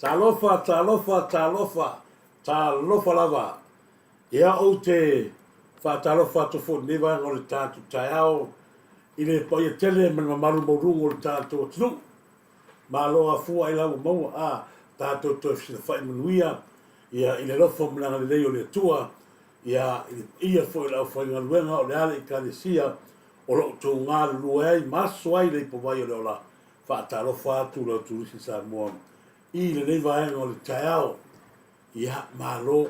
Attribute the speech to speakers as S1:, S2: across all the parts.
S1: Talofa. Talofa lava. Ia o te talofa to fo neva o le tatu taiao. I le pa ia tele me malu morungo o le tatu tlu. Ma loa fua i lau maua a tatu to fsi fai manuia. Ia i le lofo mlanga le leo le tua. Ia ia fo i lau fai ngaluenga o le ale i kalesia. O lo tu ngā luai maso ai le po vai o le ola. Talofa atu lo Turisi Samoa. I le nei vaenga o le taiao. Ia malo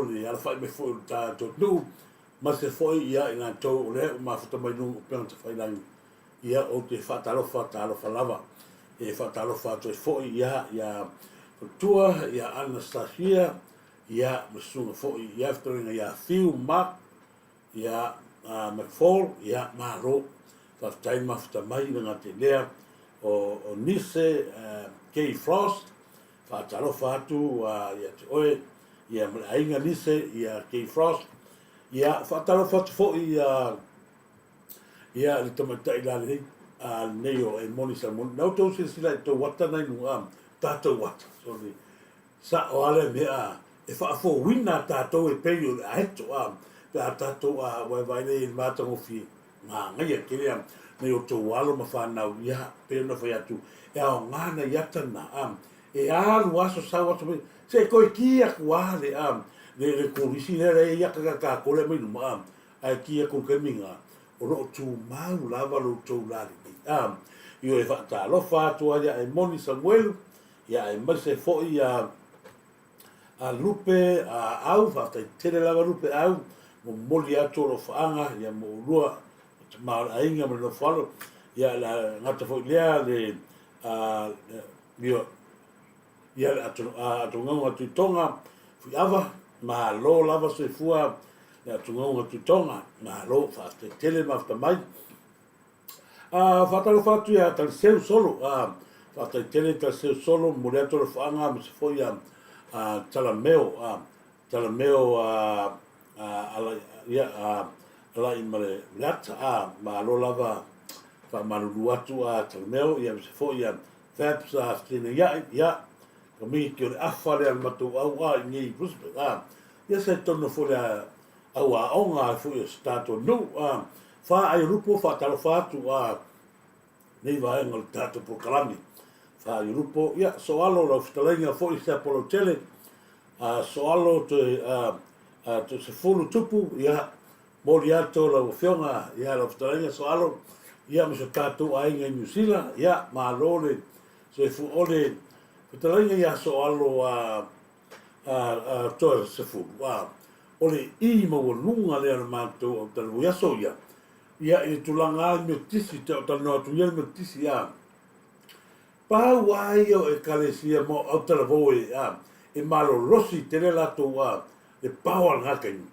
S1: le ala fai me foi o tatu nu. Ma se foi ia i ngā tau o le o mafuta mai nungu peon te fai langi. Ia o te talofa lava. E talofa atu e foi ia tua ia Anastasia. Ia masunga foi ia aftoringa ia Phil Mark. Ia McFall. Ia malo. Fatai mafuta mai ngā te lea. O Nise Kay Frost. Talofa atu ia te oe. Ia ainga Nise ia Kay Frost. Ia talofa atu fo ia le tamatai la le nei o e moni sa moni. Nau tau sila i tau wata nai nu tātou wata. Sorry. Sa o ale mea e whaafo wina tātou e pei o le aheto pea tātou vai nei mātango fi ngā ngai a kere nei o tau walo ma whanau ia peo na whai atu. E ao ngāna iatana e alu aso sa wata me se koe kia kua le korisi le ia ka kole mai numa ai kia ko keminga o ro tu mau lava lo tu la io e fata lo fatu ia e moni Samuel ia e mase fo ia a lupe au fata tele lava lupe au mo moli atu lo fanga ia mo lua ma ainga mo lo falo ia la ngata fo le ia atu ngau atu tonga fi ava ma lo lava se fua ya tunga tu tonga ma lo fa tele ma fa mai fa fatu ya tal seu solo fa tele tal seu solo mureto lo fanga ma se foi talameo ala ya ala imale lata ma lo lava fa malu atu talameo ya se foi faps stina ya kami ke afale al matu au ni busbe ia se tono fole au onga fu stato no fa ai rupo fa talofa atu nei vai ngol tato por kalami fa ai rupo ia so alo lo ftalenga fo i se polo tele so alo to se fulu tupu ia moriato lo fionga ia lo ftalenga so alo ia me se tato ai ngai New Zealand ia malole se fu ole ftalenga ia so alo to se fu ole I mo lunga le mato o talu ya soia ia e tulanga me tisi te o tano tu ia me tisi ya pa wai o e kalesia mo o talo e malo rosi te la to e pawa ngaken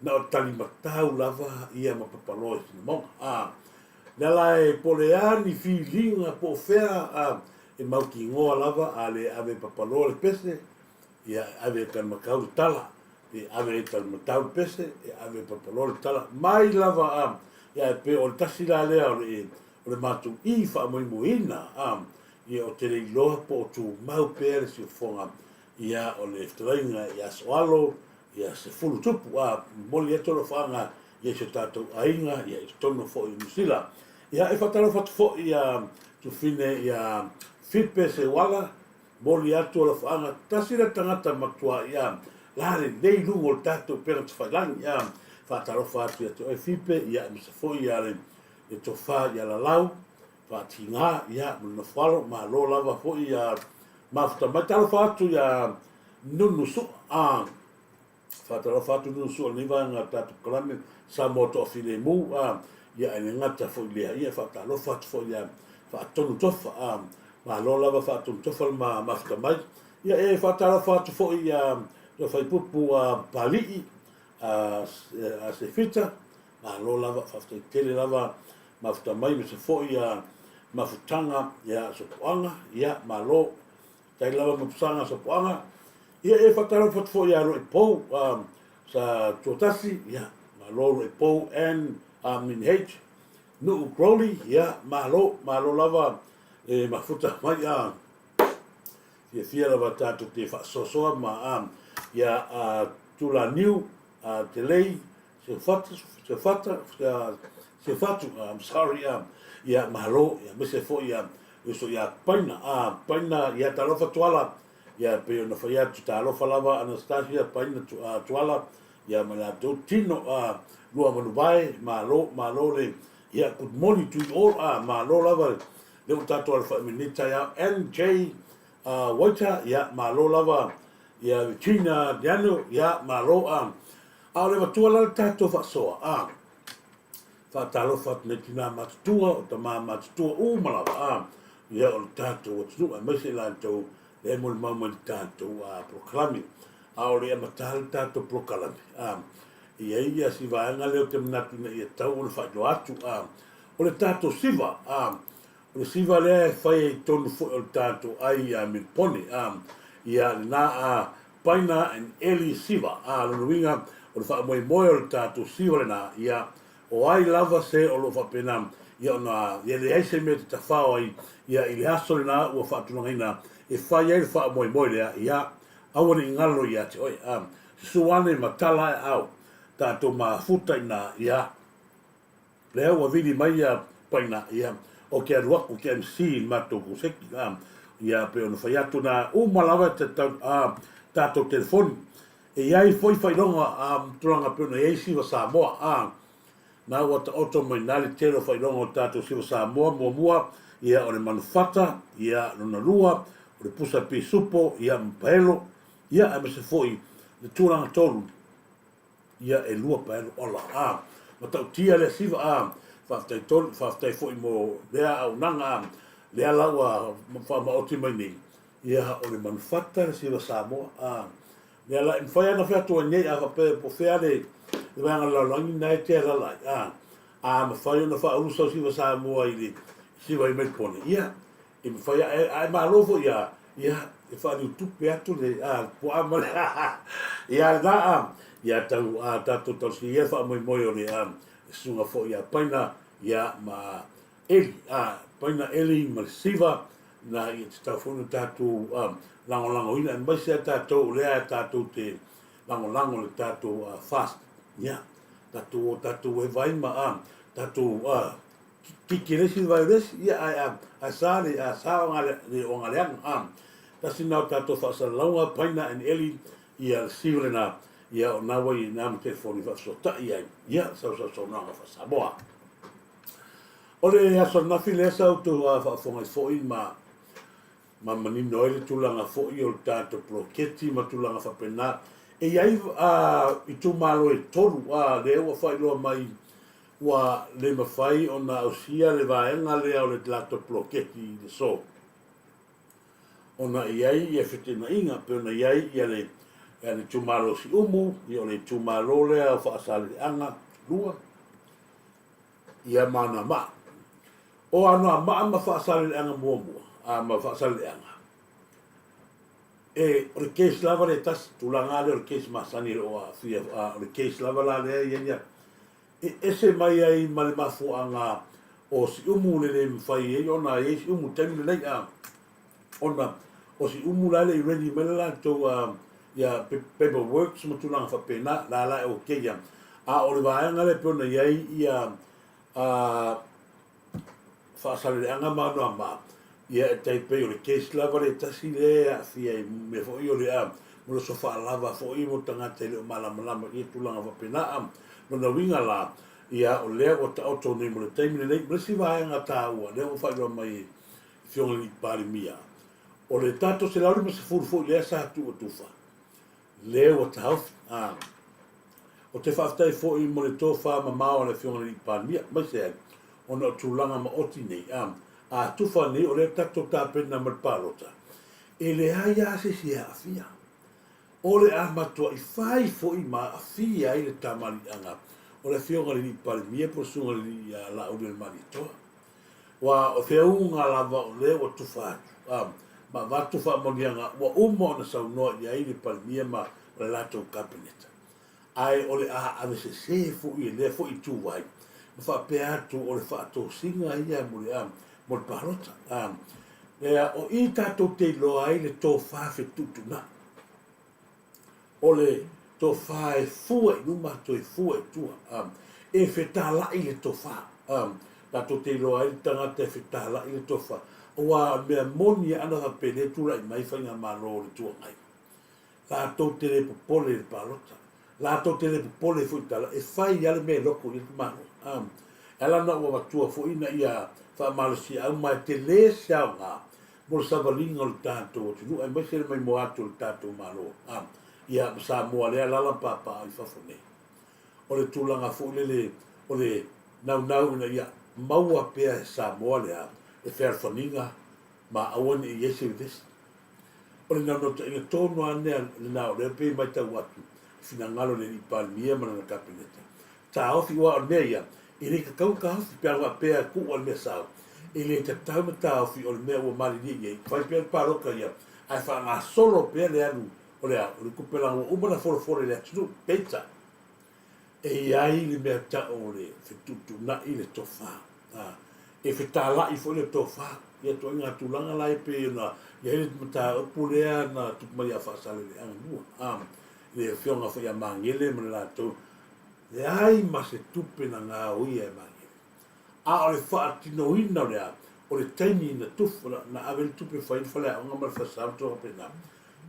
S1: na o tali matau lava ia ma papalo mo nela e poleani filinga po fea e mauki ngoa lava ale ave papalo le pese ia ave kan makau tala e ave tal matau pese e ave papalo tala mai lava ia pe o tasi la le o le matu I fa mo muina ia o te lo po tu mau per si fonga ia o le strenga ia swalo ia se fulu tupu moli eto lo fanga ia se tato ainga ia tono fo I musila ia e fatalo fo ia tu fine ia fipe se wala moli atu lo fanga tasi la tangata matua ia lare dei lungo il tato per tfalang ia fatalo fatu ia to e fipe ia mi se foi ia le to fa ia la lau fatinga ia no falo ma lo lava foi ia mafta matalo fatu ia nunu su fatalo fatu nunu su ni va nga tato klame sa moto file mu ia ene ngata foi ia fatalo fatu foi ia fatonu tofa ma lo lava fatu tofa ma mafta mai ia e fatalo fatu foi ia lo fai pupu pali se fita ma lo lava fafta tele lava mafta mai me se foi mafutanga ia so poanga ia ma lo tai lava mafutanga so poanga ia e fatalo fat foi ia ro po sa totasi ia ma lo po en min h no crowley ia ma lo lava mafuta mai fia lava tātou te whaasosoa ma tula niu te lei se fatu I'm sorry mahalo mese fo so paina paina talofa tuala pe ona fai atu talofa lava Anastasia paina tuala mana tau tino lua manubai malo le good morning to you all malo lava le utato alfa minita NJ Waita malo lava China Diano malo le tuala tato fasoa talo fat ne tina matutua o ta matutua malava o tato o tunu mai se la to le mo tato proclami o le matal tato proclami ia si vaanga le o te manatu na ia tau o le whaio atu o le tato siva o le siva le whai tonu fo o le tato ai min pone ia na paina and eli siva lo winga o le wha moe o le tato siva le na ia o ai lava se o lo whapena ia ona ia le aise me te tawhao ai ia i le aso le na ua whaatunangaina e whai ai le wha moe lea ia awane ngalo ia te oi suane matala e au tato futa ina ia lea ua vili mai ia paina ia o ke aruaku ke MC mato kuseki ia pe ona whai atu na umalawa te tato telefoni e iai foi whailonga turanga pe ona iai siwa Samoa na wata oto mai nali tero whailonga o tato siwa Samoa mua ia o le manufata ia nona lua o le pusa pi supo ia mpaelo ia a mese foi le turanga tolu ia e lua paelo ola ma tau tia le siwa whaftai foi mo lea au nanga lea laua whama oti mai nei ia o le manufata le siwa Samoa lea la mwhai ana whea tua nei a whape po whea le vanga la langi nai te la ma whai ona wha urusa siwa Samoa i le siwa i Pona ia e mwhai ai malofo ia e wha ni tupe atu le po amale ia na ia tau tato tau si ia wha moi o le sunga fo ia paina ia ma eli paina eli ma siva na i te tau fonu tatu lango ina mai se tatu lea tatu te lango le tatu fast ia tatu e vai ma tatu ki resi vai resi ia a sa ngale le o ngale tasi nau tatu fa sa longa paina and eli ia sivrena ia o nawa i na telefoni fa so ta ia so na fa Samoa ole ya so na file sa to fa fo ma mani noile tulanga fo i o tato proketi ma tulanga fa pena e ai i tu malo e tolu le o fa lo mai wa le mafai ona osia le vaenga le o le tato proketi de so ona iai e fitina inga pe ona iai ia le tu malo si umu i o le tu malo le o fa sale anga lua ia mana ma o ana ma fa sale anga mo ma fa sale anga e o le case lava le tas tulanga le o case masani o fia o le case lava la le ia ese mai ai male mafu anga o si umu le mfai e ona e si umu temi le ona o si umu la le ready mela to ia paperwork sama tulanga fa pena la o ke ia o le vaenga le pona iai ia fa sale anga ma no ma ia tai pe o le case lava le tasi le fia me fo io le mo so fa lava fo i mo tanga te le mala i tulanga fa pena no na winga la ia o le o ta auto ne mo le tai le le si vaenga ta ua le o fa lo mai fiona li pari mia o le tato se la ru se fo le sa tu fa le o ta o te whaftai fo i mo le tō wha ma mao le fiona li pari mia mai se ona tulanga ma oti nei tufa nei o le tato tāpena ma palota e le aia se si afia o le matua i fai fo i ma afia i le tamari anga o le fionga li pari mia po sunga li la o le mani toa wa o feunga lava o le o tufa ma va tufa monianga wa umo na sa no ia i le pari mia ma le lato cabinet ai o le se fo i le fo i tu wai fa pe atu o le fa to singa ia mo le mo le palota o I tātou te loa ai le tō whawhetutuna o le tō whae fua I numa tō I fua I tua e whetala I le tō wha tātou te loa ai tangata e whetala I le tō wha o a mea moni ana hapene tura I mai whainga maro le tua ngai tātou te le popole le palota tātou te le popole fu tala e whai ale me loko I mano ala na ua watua fu ina ia whamalasi au mai te le siao ngā mo le savalinga o le tātou tunu ai mai se le mai mo atu le tātou maro ia Samoa lea lala papa ai whawhone o le tūlanga fu le o le nau ina ia maua pea e Samoa lea e wherwhaninga ma awane I Yesu Vesi o le nanota inga tōnu anea le nao lea pe mai tau atu fina ngalo le I palmia mana na kapineta ta ofi wa o mea ia I le kakau ka hofi pia wa pea ku o le mea sao I le te tau me ta ofi o le mea ua mali ni iei whai pia paroka ia ai wha ngā solo pea le anu o le au le kupela ua umana fore le atunu peita e ai le mea ta o le whetutu na I le tofa e whetala I fo le tofa ia to inga tulanga lai pe na ia hele mata upu lea na tukumai a whaasale le anga le whionga whi a mangele mana la tau le ai ma se tupe na ngā ui e mangele o le whaatino ina lea o le taimi na tufu na awe tupe whain whalea o ngamara whasauto apena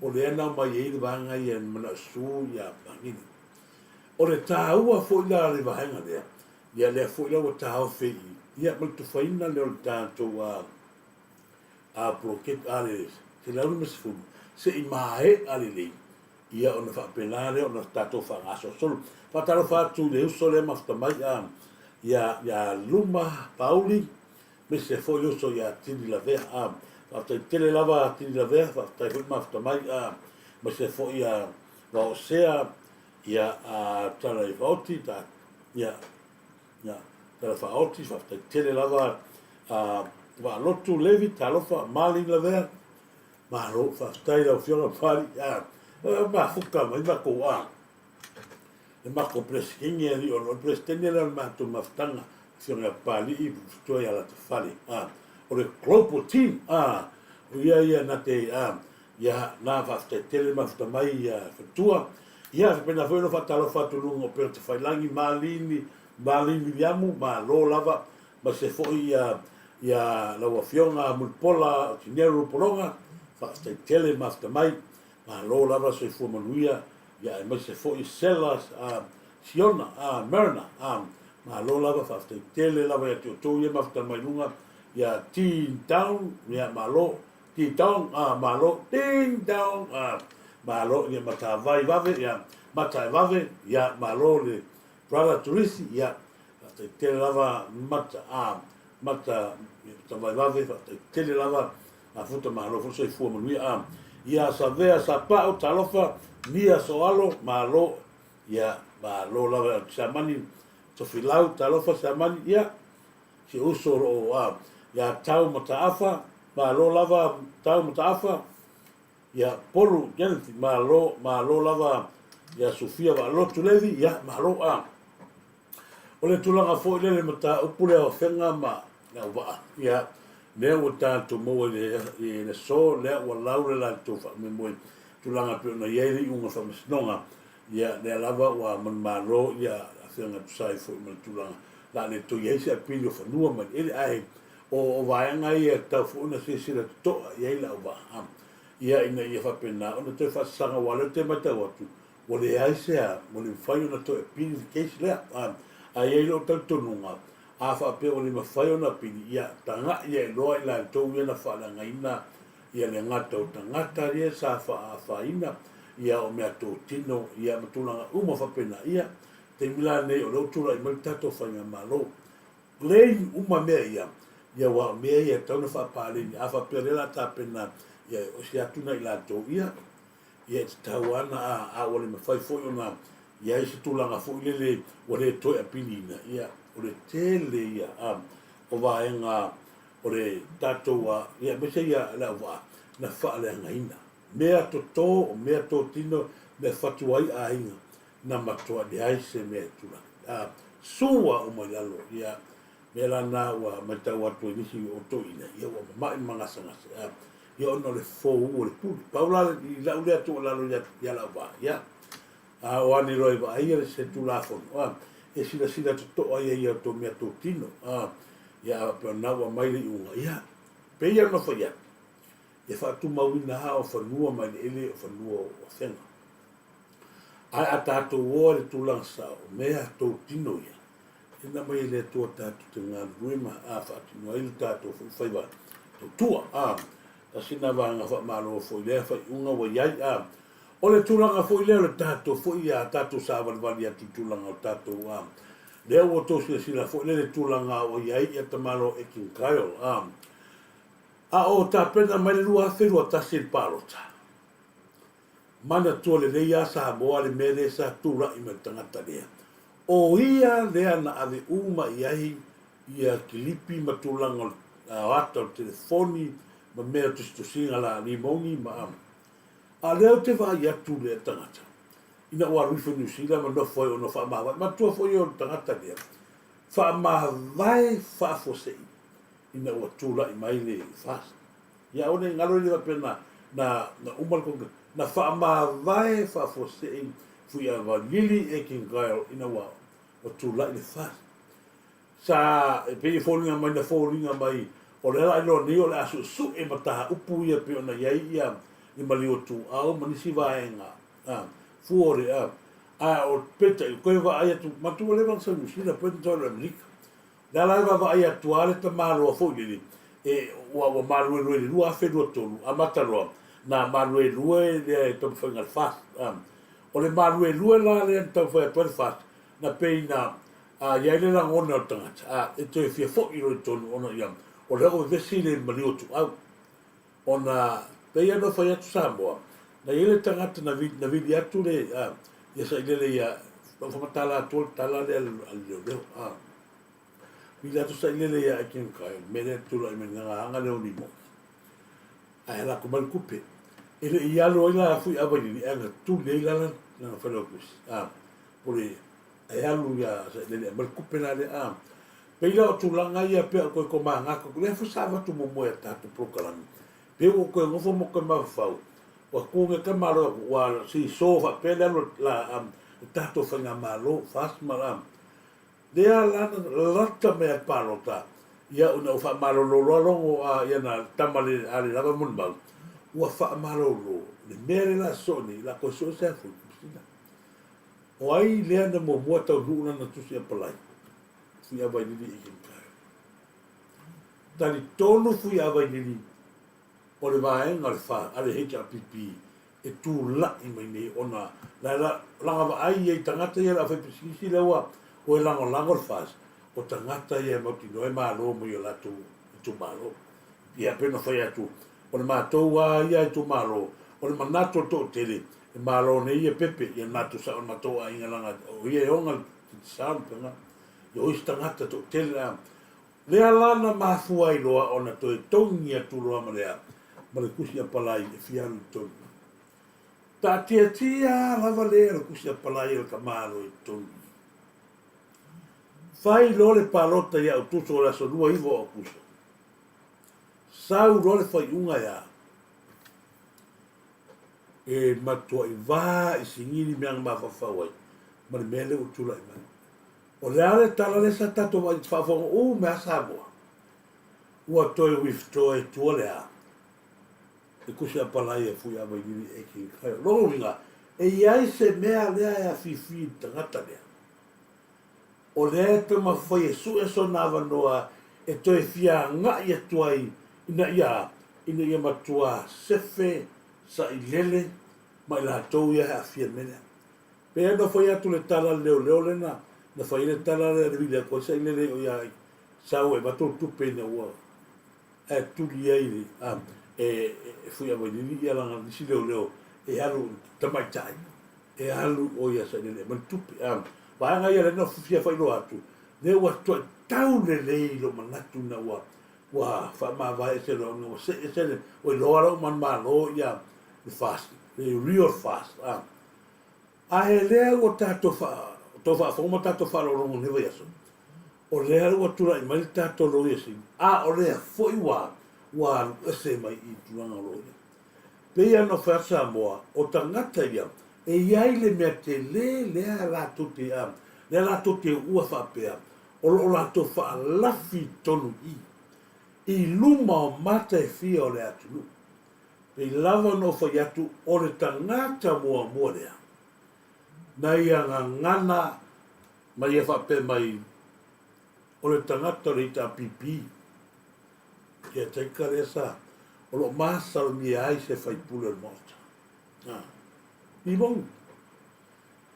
S1: o le ana mai e le vanga I en mana su ia mangele o le tāua fo ila le vahenga lea ia lea fo ila o tāua whei ia mal tu whaina leo le tātou a bloket ale te launu mesifunu se I mae ale lei ia ona whapena leo ona tātou whangaso solo whataro whātu le uso le maftamai ia luma pauli me se fo uso ia tini la vea whatai tele lava tini la vea whatai hui maftamai me se fo ia waosea ia tala I vaoti ia tala whaoti whatai tele lava wa lotu levi talofa mali la vea ma lo whatai la whionga pari ma fuka mai ma ko e ma ko preskingi ali o lo prestengi la ma tu maftanga whionga pari I toi ala te whare o le global team ia na te ia na whaftai tele mafta mai whatua ia pena whoino whatalo whatulunga o pera te whailangi malini liamu ma lo lava ma se foi ia laua whionga mulpola o tineru polonga whaftai tele mafta mai ma lo lava se fua manuia ia e mai se foi selas siona merna ma lo lava whaftai tele lava ia te otou ia mafta mai lunga ia teen down ia malo teen down malo teen down malo ia matavai vave ia matai vave ia malo le brother Turisi ia te tele lava mata tavai vave te tele lava a futa malo fuso I fua manuia ia sa vea sa pao talofa nia soalo malo ia malo lava samani to filau talofa samani ia si uso o ia tau mataafa malo lava tau mataafa ia polu geneti malo lava ia Sofia va lotu levi ia malo o le tulanga fo le mata upule o fenga ma na wa ia le o tanto mo le so le o laure la tu fa me mo tulanga pe na ye ri unga fa mesnonga ia le lava wa man malo ia fenga tu sai fo me tulanga la le to ye se pilio fa nua man ele ai o vaenga ia tau fu na se sira to ia la wa ia ina ia fa pena ona te fa sanga wala te mata watu o le ai se mo le fai ona to pini case le ai lo tanto nunga a fa pe o le mafai ona pini ia tanga ia lo ila to ia na fa la ngaina ia le ngata o tangata ia sa fa ina ia o mea to tino ia matulanga uma fa pena ia te mila nei o lo tula I maltato fa nga malo lei uma mea ia wa mea ia tauna fa pale ni afa perela ta pena ia o si atuna ila to ia te tawana a ole mafai fo ona ia I se tulanga fo ile o le to a pinina ia o le tele ia o vaenga o le tatoa ia me se ia la wa na fa le ngaina mea to mea to tino me fatuai a inga na matoa de ai se me tula sua o mai alo ia me la na wa mai tau atu e nisi o to ina ia wa mai mangasa ngasa ia ono le fo o le puli paula i la ule atu la lo ya la va ya a o ani roi va ia se tu la fon e sila sila to ai ia to me to tino ia pe na wa mai le unga ia pe ia no fa ia e fa tu mawina ha o fa nua mai ele o fa nua o fenga ai ata to o le tu lansa o me to tino ia ina mai le to tatu te ngā ruima fa tino ai tato fa va to tua ta sina va nga fa malo fo le fa unga wa ia o le tulanga fo ile le tato fo ia tato sa va va ia tulanga o tato le o to sila fo le tulanga o ia ia te malo e kin kaio o ta pena mai le lua fe lua ta sil palota mana to le ia sa mo le mere sa tula i me tangata lea o ia le ana ave uma ia kilipi matulanga o telefoni ma mea tu singa la limongi ma a leo te va ia tu le tangata ina o arufa New Zealand ma no foi o no fa ma tu foi o tangata lea fa ma vai fa fosei ina o tula i mai le fast ia o ne ngalo le pena na umal ko na fa ma vai fa fosei fu ia va lili e kin gaio ina o tula i le fast sa e pe folinga mai na folinga mai o le la no ni o la su e mata upu ia pe ona ia i mali o tu au manisi vaenga fuore o peta ko va ai tu matu le van sa usina pe to le amerika da la va ai attuale te malo fo di e o malo e lu a fe do to a matalo na malo e lu e to fa ngal fa o le malo e lu la le to fa to fa na pe na ia le la ona tanga e to fia fo i ro to ona ia o le o vesile mali o tu au ona pe ia no fa ia tu Samoa na ile tangata na vidi atu le ia sa ile ia fa matala to tala le al bila tu sa ile ia kin kai mele tu la me nga anga le oni mo ai la ko mal kupe ile ia lo ila fu ava ni anga tu le la na fa lo kus pole ai alu ya sa ile mal kupe na le Pela tu langa ia pe ko manga ko le fu sa tu mo mo ta tu program pe ko ngofo mo ko ma fa wa ku nge ka maro wa si sofa pe la ta to fa nga malo fas maram de ala lata me palota ia una fa malo lo lo ia na tamale ale la mun ba wa fa malo lo le mere la soni la ko so sa fu o ai le na mo mo ta lu na tu sia palai fui avai nini i kin kai. Tani tonu fui avai nini o le vaenga le wha, ale heke a pipi, e tū la i mai nei ona, langa wa ai e tangata ia la whai pisikisi lewa, o e lango le whas, o tangata ia mauti no e mālo mo i o latu i tū mālo. Ia pena whai atu, o le mātou a ia i tū mālo, o le manato tō tele, e mālo ne ia pepe, ia natu sa o mātou a inga langa, o ia e onga ti sāmpenga, yo istangata to tela le alana mafua i loa ona to tongi atu loa malea male kusi a palai e fiaru tongi ta tia lava le kusi a palai e kamalo i tongi fai lo le palota ia o tuso la so lua ivo o kuso sau lo le fai unga ia e matua i va i singiri meang mafafawai male mele o tula i mai o le ale tala le sa tato wa i whawhonga o mea Samoa. Ua toi wifto e tua lea. E kusi a palai e fui awa i nini e ki kai. Rongo winga, e iai se mea lea e a fifi tangata lea. O lea te mawhai e su e so nawa noa e toi fia ngā i atuai ina ia matua sefe sa i lele ma i la tau ia a fia mele. Pea no whai atu le tala leo lena na fai le tala le vile ko sai le o ia sau e bato tupe na ua e tuli ai e fui a vai ni ia langa ni si leo e halu tamai tai e halu o ia sai le man tupe va nga ia le no fia fai lo atu le ua tau le lo manatu na ua fa ma vai se lo no se le o lo aro man ma lo ia le fast le real fast a ele o tato fa to fa fo mata to fa lo mo ne vai aso o lea rua tura I mai tato roia si. A o lea foi wa ese mai I tulanga roia. Pea no whea Samoa, o tangata ia, e iai le mea te lea lato te am, lea lato te ua whapea, o lato wha lafi tonu I luma o mata e fia o le atunu. Pei lava no whai atu o le tangata mua lea. Na ia ngana mai e whape mai o le tangata le ita pipi. Kia teika rea sa. O lo masa o mi ai se whai pule o mota. I mong.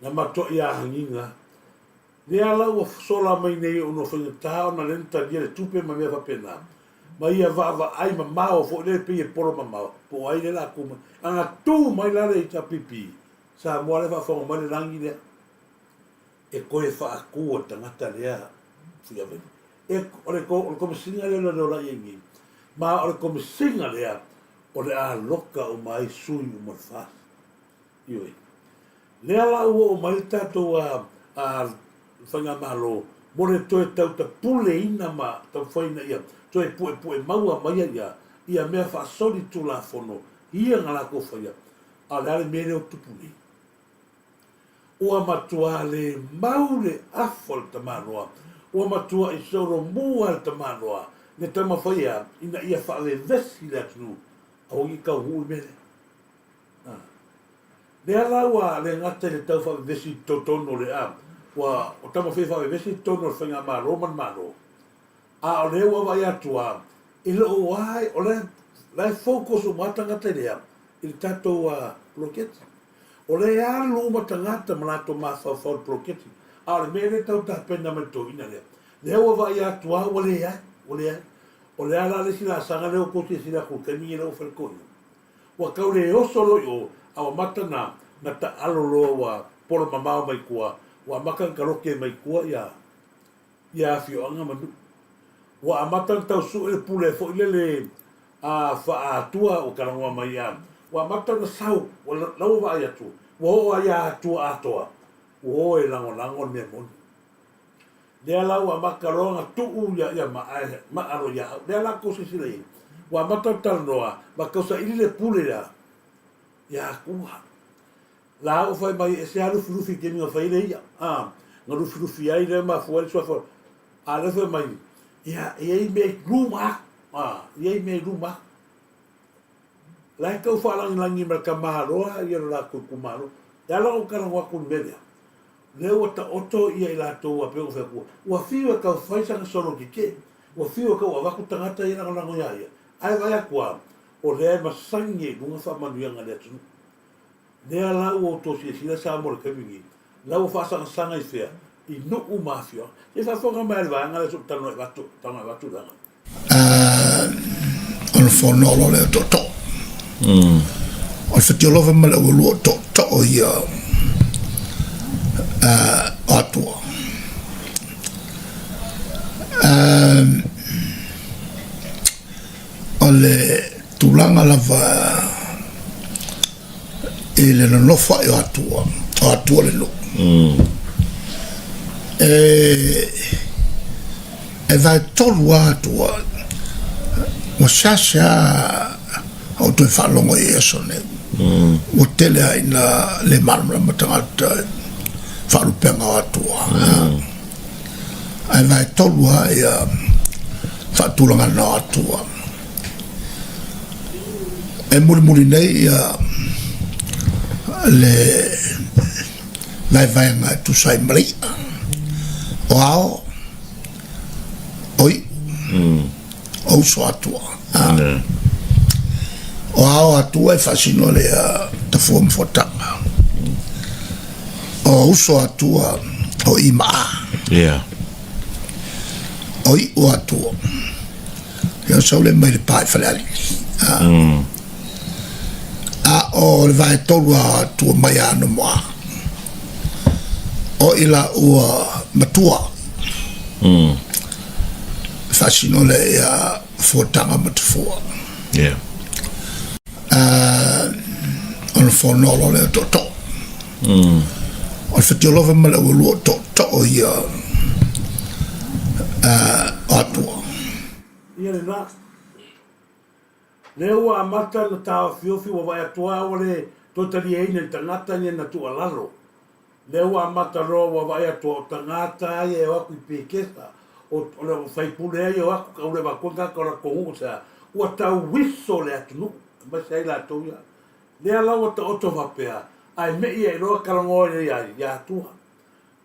S1: Na mato I a hanginga. Lea lau o sola mai nei o no whangatao na lenta lia le tupe ma mea whape nā. Ma ia va ai ma mao fo le pe e poro ma mao. Po ai le la kuma. Anga tu mai la le ita pipi. Sa mua le whawhonga mai le rangi lea. E koe whaakua tangata lea. Fia veni. E o le komisinga lea le ora ingi. Ma o le komisinga lea. O le a loka o mai sui o mai whas. Ioi. Lea la ua o mai tato a whanga malo. More toe tau ta pule ina ma tau whaina ia. Toe pue maua maia ia. Ia mea whaasori tu la fono. Ia ngala ko whaia. A le ale mere o tupuni. Ua matua le maule afol tamanoa. Ua matua I soro mua le tamanoa. Ne tama whaia. Ina ia whaale vesi le atunu. Au I kau hui mele. Le alaua le ngata le tau whaale vesi totono le am. Wa o tama whaale vesi tono le whainga maa roman maro. A o le ua vai atua. Ilo o ai o le lai focus o matangata lea. I tato bloketi. O le alu matangata malato mawhawhau bloketi. A le mere tau tapena me to ina lea. Le ua vai atua o le ai. O le ai. O le ala le sila sanga leo koti sila kukemi i leo whalkoina. Wa kau le oso loi o awa matana na ta alolo wa poro mamao mai kua. Wa makan karoke mai kua ia fio anga manu. Wa amatan tau su e pule fo ilele a fa atua o karangoa mai am. Wa matan sau o lau wa ia tu. Wa ho ia atua atoa. Wa e lango me mon. Dea lau a makaronga tuu ia ma aro ia. Dea la ko sisile. Wa matan tal noa ma kausa ilele pule ya. Ya kuha. La o fai mai e se alu filufi ke minga fai le ia. Ngaru filufi ai le ma fuari sua fo. A le fai mai. Ia me luma. Ia me luma. Lai kau whalangi ma ka maharoa ia la ku kumaro. Ia la o kara waku melia. Leo ta oto ia I lato a peo whekua. Ua whiu kau whaisanga soro ki ke. Ua whiu kau a waku tangata ia lango ia ia. Ai vai akua. O rea masangi lunga whamanuianga lea tunu. Lea lau o tosi e sila sa amore kamingi. Lau whaasanga sanga I whea. I nuku mafio. E whawhonga mai alwanga le suk tano e watu langa.
S2: Ono whanolo leo to. Ono whatiolova mala ulua to o ia atua. O le tulanga lava e le nofa I atua le lo. E vai tolu atua o sasha au tu whalongo I eso ne o tele ai na le marmara matangata wharupenga atua ai vai tolu ai whatulanga na atua e muri nei le vai nga tu sai mri o ao oi o so atua o ao atua e fascino le ta form fotanga o so atua o ima oi o atua eu sou le mai pai falali o le vai tolu atua mai ano moa o ila ua matua fascino le fotanga matufua on fonolo le to on fetiolova mala ulu to o ia atua.
S1: Ia le nā. Le ua amata na tāwa fiofi wa vai atua o le totali eina i tangata ni na tua lalo. Le ua amata roa wa vai atua o tangata ai e waku i pekesa. O le whaipule ai e waku ka ule wakonga ka ora kongu sa. Ua tau wiso le atunu. Masa ai la tau ia. Le ala ua ta oto wapea. Ai me ia i roa karangoa ia ia atua.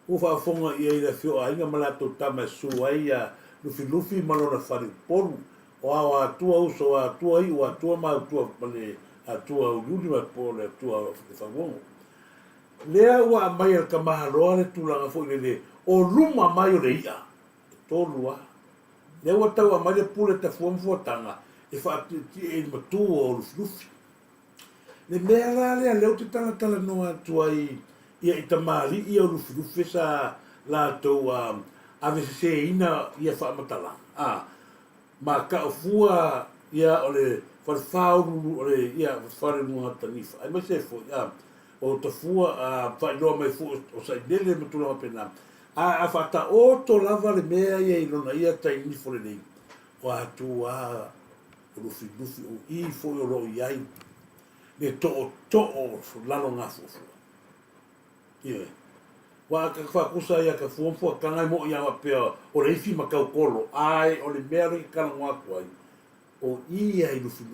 S1: Ufa fonga ia i le fio a inga malato tama su ai ia lufi malona whare polu. O awa atua uso a atua i o atua ma atua pale atua uli ma po le atua whamongo. Lea ua a mai al ka maha roa le tūlanga fo i le o luma mai o le ia. Tōlua. Lea ua tau a mai le pule ta fuamfuatanga e whaati e matu o lufi. Le mea la lea leo te tala noa atua i ia i tamari ia o lufi sa la tau a vese ina ia whaamatala. Ma ka fua ia o le whawhauru o le ia whare mua tanifa. Ai mai se fo o ta fua whailoa mai fu o sa inele matula mapena. A whata o to lava le mea ia i lona ia tai nifo le nei. O atu o lufi o i fo i o roi iai. Le to lalo ngafo fua. Ie. Wa ka whakusa ia ka fuamfua kangai mo ia wapea o le ifi makau kolo. Ai o le mea ringi kala ngaku ai. O ia i lufi.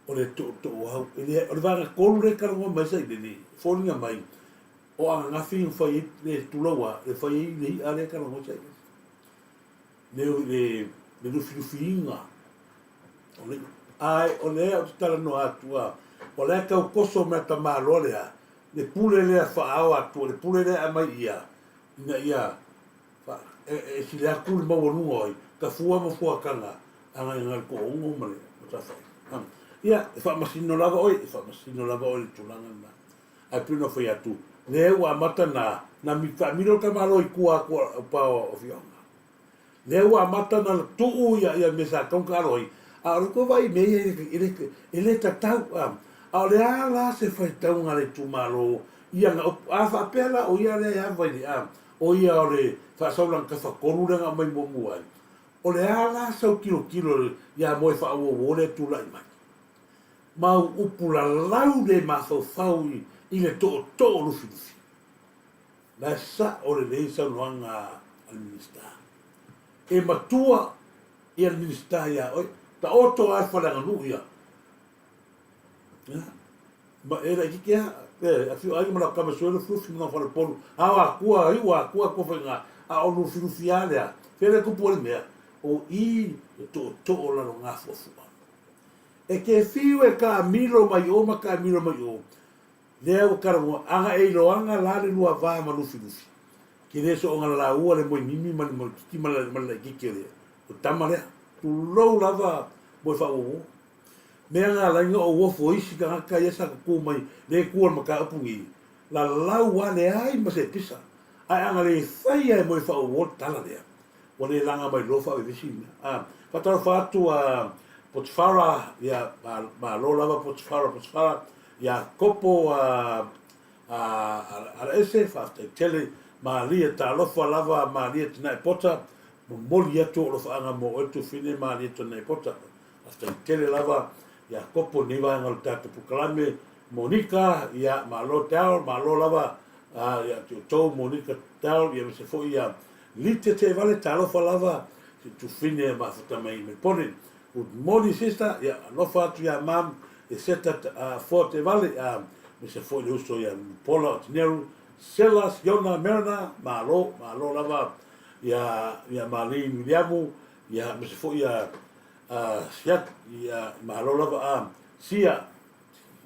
S1: O le to au. O le vanga kolo re kala ngua maisa i le fōringa mai. O anga ngafi i whai le tulaua. Le whai i le a le kala ngua sai. Le lufi inga. Ai o le au tala no atua. O le kau koso mea ta maro lea. Le pule lea whaao atua, le pule lea mai ia. Ina ia, e si lea kule mawanunga oi, ka fua ma fua kanga, anga i ngai ko ongo male, o tawhai. Ia, e wha masino lava oi le tulanga na. Ai pino whai atu. Le ua amata na miro ka maro i kua pao o fionga. Le ua amata na tuu ia mesa kaunga aroi. A ruko vai mea ele tatau, a le ala se fai taunga le tumaro ia nga a fa pela o ia le a vai o ia o le fa saulang ka fa korunga mai mo ai o le ala sau kilo ia mo fa o le tu lai mai ma upula lau le ma fau i le to lu fi la sa o le sa luanga al minista e matua i al minista ia o ta oto a fa la nu ia ma era que a fio ai ma ka so le fluff no fa le polo kua ko fa a o lu fiale fele ko pole me o i to la nga fo e ke fio e ka milo mai o le o karo anga e lo anga la le lua va ma lu filufi ke le so nga la u le mo mimi ma ki ma la ki ke le o tamale tu lo lava mo fa o mea ngā lainga o wofo isi ka haka ia saka kū mai le kua maka apungi la lau wane ai ma se pisa ai anga le whai ai moi whao wot tala lea wane langa mai lofa e visi whatara whātu Potifara ia ma lo lava Potifara ia kopo ala ese whaftai tele ma lia ta lofa lava ma lia tina e pota mo moli atu o lofa anga mo etu fine ma lia tina e pota whaftai tele lava ia kopo ni va ngal tatu pukalame Monica ia malo tau malo lava ia to Monica tau ia se foi ia lite te vale talo fa lava tu fine ma fata mai me pone good morning sister ia no fa tu ia mam e seta forte vale me se foi uso ia pola tinero selas yona merna malo lava ia malin Williamu ia me se foi ia siat ia malo lava sia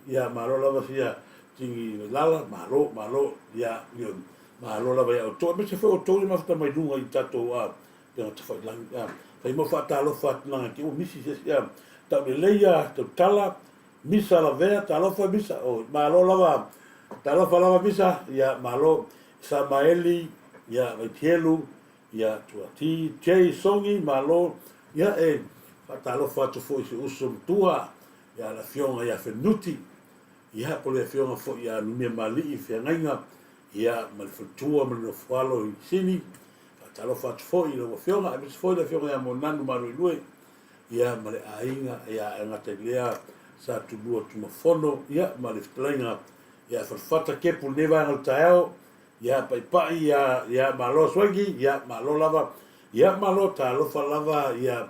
S1: ia malo lava sia tingi lala malo ia malo lava ia to me se foi to ma fata mai dunga i tato pe te fai lang fai mo fata lo fat lang ki o misi se ia ta me leia to tala misa la vea ta lo fa misa o malo lava ta lo fa lava misa ia malo Samaeli ia Vaitielu ia tuati Jay Songi malo ia talo fatu foi se usum tua ia la fionga ia fenuti ia po le fionga fo ia lumia mali i fiangainga ia mal futua mal no falo i sini talo fa foi lo fionga e foi le fionga mo nanu maru lui ia male ainga ia ngata lea sa tu bua tu fono ia male flenga ia fata ke pu neva no tao ia pai ia malo swagi ia malo lava ia malo talo fa lava ia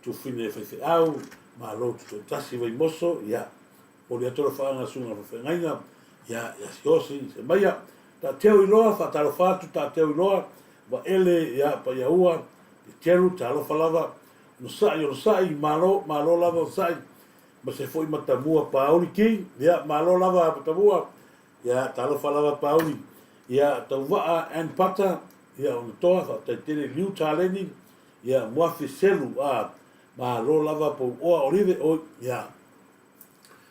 S1: tu fine fe au malo tu tasi vai moso ia o le tolo fa nga sunga fa ngainga ia siosi se maia ta teo iloa fa talo fa tu ta teo iloa wa ele ia pa ia ua teru talo fa lava no sai malo lava sai ma se foi matamua pauli ki ia malo lava matamua ia talo fa lava pauli ia tauwa and pata ia on toa fa te tele liu taleni ia mua fiselu malo lava po o orive o ia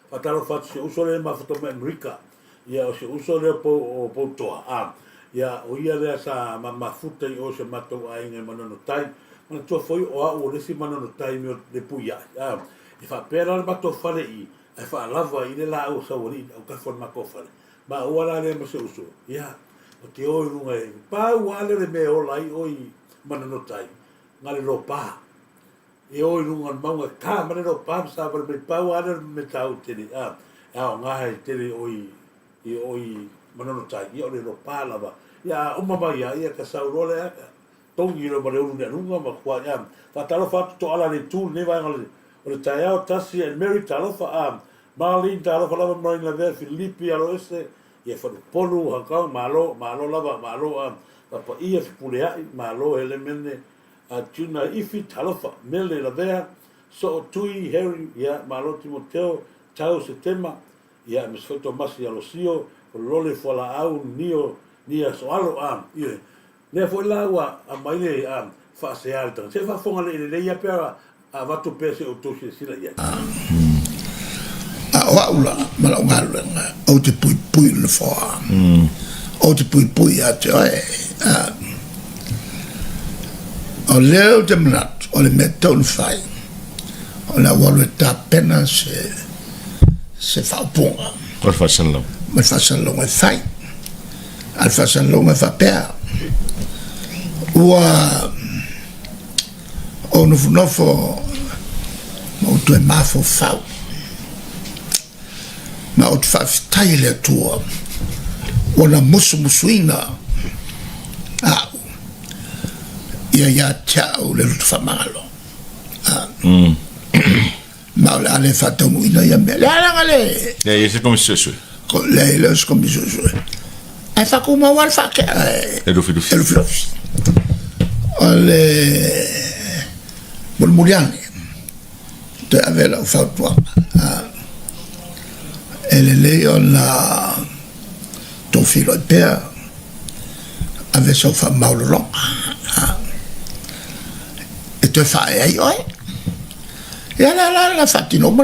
S1: fatalo fa se usole ma foto me America ia o se usole po toa ia o ia le sa ma futa o se mato ai ngai manono tai mana to foi o le si manono tai me le puia e fa pera ma to fale i e fa lava i le la o sa wori o ka forma ko fale ma o ala le ma se uso ia o te o runga e pa wale le me o lai o i manono tai ngale lo pa e o runga maunga ka mane lo pa sa per me pa wale me tau tele o ngai tele o i manono tai i o le lo pa lava ia o mama ia ka sa role tongi lo mare ulu runga ma kwa ia fa talo fa to ala le tu ne va ngale o le taiao tasi and Mary talo fa Marlene talo fa lava mai la ve Filippi alo ese ia fa polu ha ka malo lava malo pa ia pulea malo elemene tuna ifi talo fa mele la ve so tui Harry ia malo Timoteo tau se tema ia mes foto mas ia lo sio o lole fo la au nia so alo ia le fo la wa mai le fa se alta se fa fonga le ia pera va tu pese o tu se sila ia
S2: wa ula mala ngalo o te pui le fo o te pui a te o leo te mnat o le meton fai o la walo ta pena se fa ponga
S3: o fa sanlo
S2: ma fa sanlo e fai al fa sanlo e fa per ua o nofo o tu e mafo fau ma o te whawhitai le tua o na musuina ia tiao le rutu whamalo ma o le ale whataumuina ia mea le alanga le
S3: ia se como se
S2: le se como se ai whakuma wal whake
S3: e rufi
S2: o le mulmuliane te avela o whautuanga ele leo na to filo e pea ave so fa maulong e te fa ai oi ya la fatino ma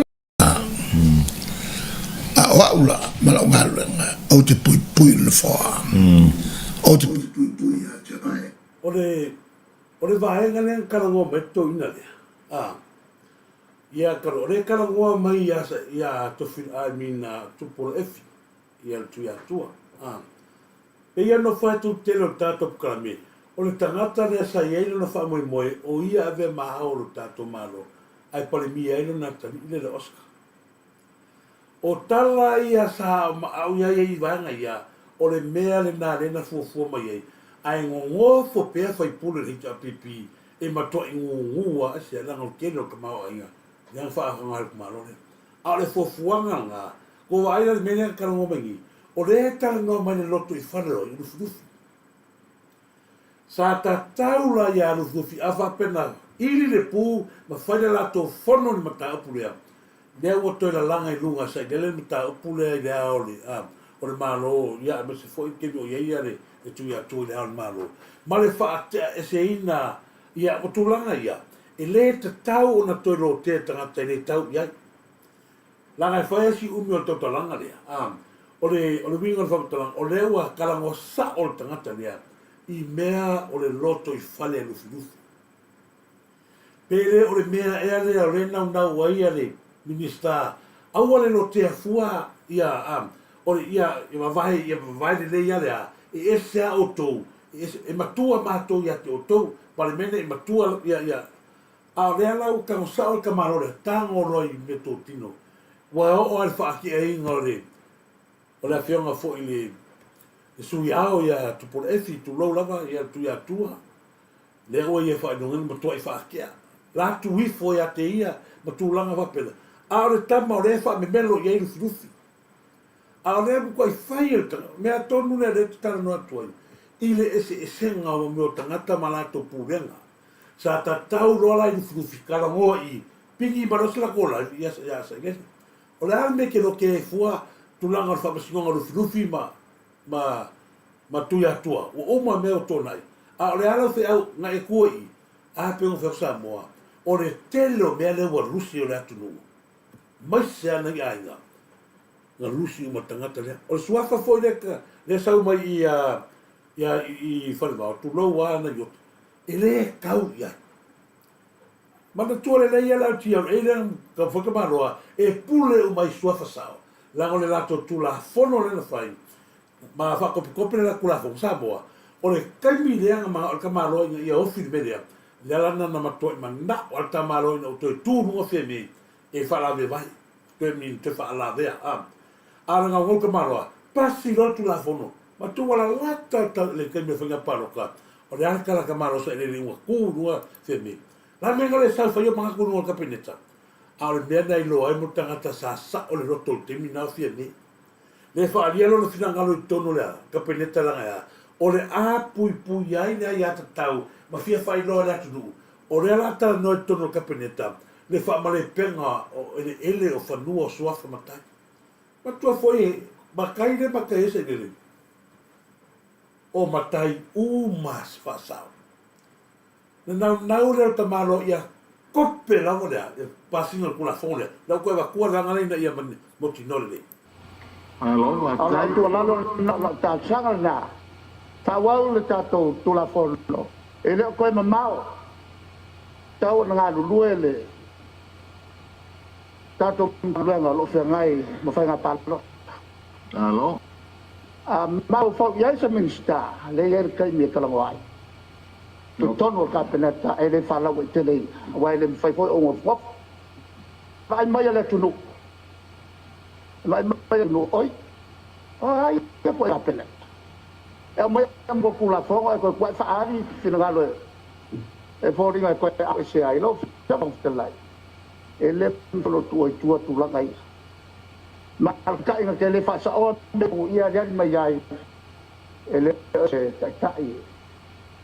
S2: a ula ma ngalo o te pui le fo o te pui ya te ai
S1: o le vaenga le karango meto ina le ia karo le karangoa mai ia to fil I mean to por F ia tu ia tua e ia no fa tu telo tato krame o le tangata le sa ia no fa moi o ia ave maha o tato malo ai pole mi ia no na tali le Oscar o tala ia sa au ia i vanga ia o le mea le na le na fu mai ai ngo fo pe fa i pule le pipi e mato i ngua se la no keno ka mau ai yang fa ngal malo le a le fo fuanga nga ko vai le mena ka ngo mengi o le ta no mai loto i falo i fu sa ta taula ya lu fu a fa pena ili le pu ma fa le la to fono ni mata pule le o to la langa i lunga sa le mata pule le oli o le malo ya me se foi ke o ia le e tu ia tu le al malo ma le fa e se ina ia o tu langa ia e le te tau na to ro te tanga te le tau ia langa fa si umi o to langa le o le winga fa to langa o le wa kala mo sa o tanga te le i mea o le loto i fale lu filu pele o le mea e ale o le na wa ia le minista au le lo te fua ia o ia vai le ia le e ese auto e matua mātou ia te o tau, pare mene e matua ia, a rea lau ka ngosao ka marore, tango roi me tō tino, wa o al whaaki e inga o le whionga fo i le sui ao ia tupore efi, tu lau lava ia tu ia tua, le o ia whainongen matua i whaakia, la tu wifo ia te ia, matu langa whapena, a o le tama o le wha me melo i eiru firufi, a o le buko i whai el tanga, mea tonu le re te tana noa tuai, i le ese esenga o meo tangata malato pūrenga, sa ta tau rola i firufi, kara ngoa i, pingi marosla kola, i asa, o le alme ke lo ke fua, tulanga o whapasingonga ru firufi ma tui atua, o oma meo tonai, a o le ala fe au, nga e kua i, a peon Turisi Samoa, o le telo mea le wa rusi o le atu nungu, mai se ana i ainga, nga lusi uma tangata lea. O le suafa foi le sau mai i whalimau, tu lau ana i oto. E le kau i ai. Mana tua le nei ala tia, e le ka whakamaroa, e pule umai suafa sao. Lango le lato tu la fono le na whai. Ma whakakopi le la kula whong Samoa. O le kaimi leanga ma o le kamaroa i a ofi me lea. Le alana na matoi ma na o le kamaroa i na o toi tūrunga wheme e whalawe vai. Toi mi te whaalawea am. Aranga ngolka maroa, pasi rotu la fono. Ma tu wala lata le kaimi whanga paroka. O le araka ka maro sa ele ua kūrua wheme. La menga le sau whaia mga kūrua ka peneta. A le mea nei loa e mo tangata sa o le roto le temi nao wheme. Le whaalia lo na whinangalo i tono lea, ka peneta langa ea. O le a pui ai nea i ata tau, ma whia whai loa le atu nuu. O le alata no i tono ka peneta, le whaamale penga o ele o whanua o suafa matai. Matua foi, makai le makai ese nele. O matai umas fasau. Nau leo tamalo ia kope lango lea, pasinga kula fone. Lau koe wa kua langale na ia moti nole le.
S4: Ala tu lalo na ta sanga na. Ta wau le tato tula fono. Ele koe mamao. Tau nga luluele. Tato luenga lo ngai mo fa ngapalo. Alo. Mau fo ia se minsta le yer kai mi kala wai. Tu tono ka penata ele fa la we tele wai le fai fo o fo. Vai mai le tunu. Vai mai no oi. Ai ke po apena. E mai mo kula fo ko ko fa ari finalo. E fo ringa ko a se ai lo fa te lai. Ele polo tua la ngai ma ka inga ke le fa sa o me u ia ya mai ai ele se tai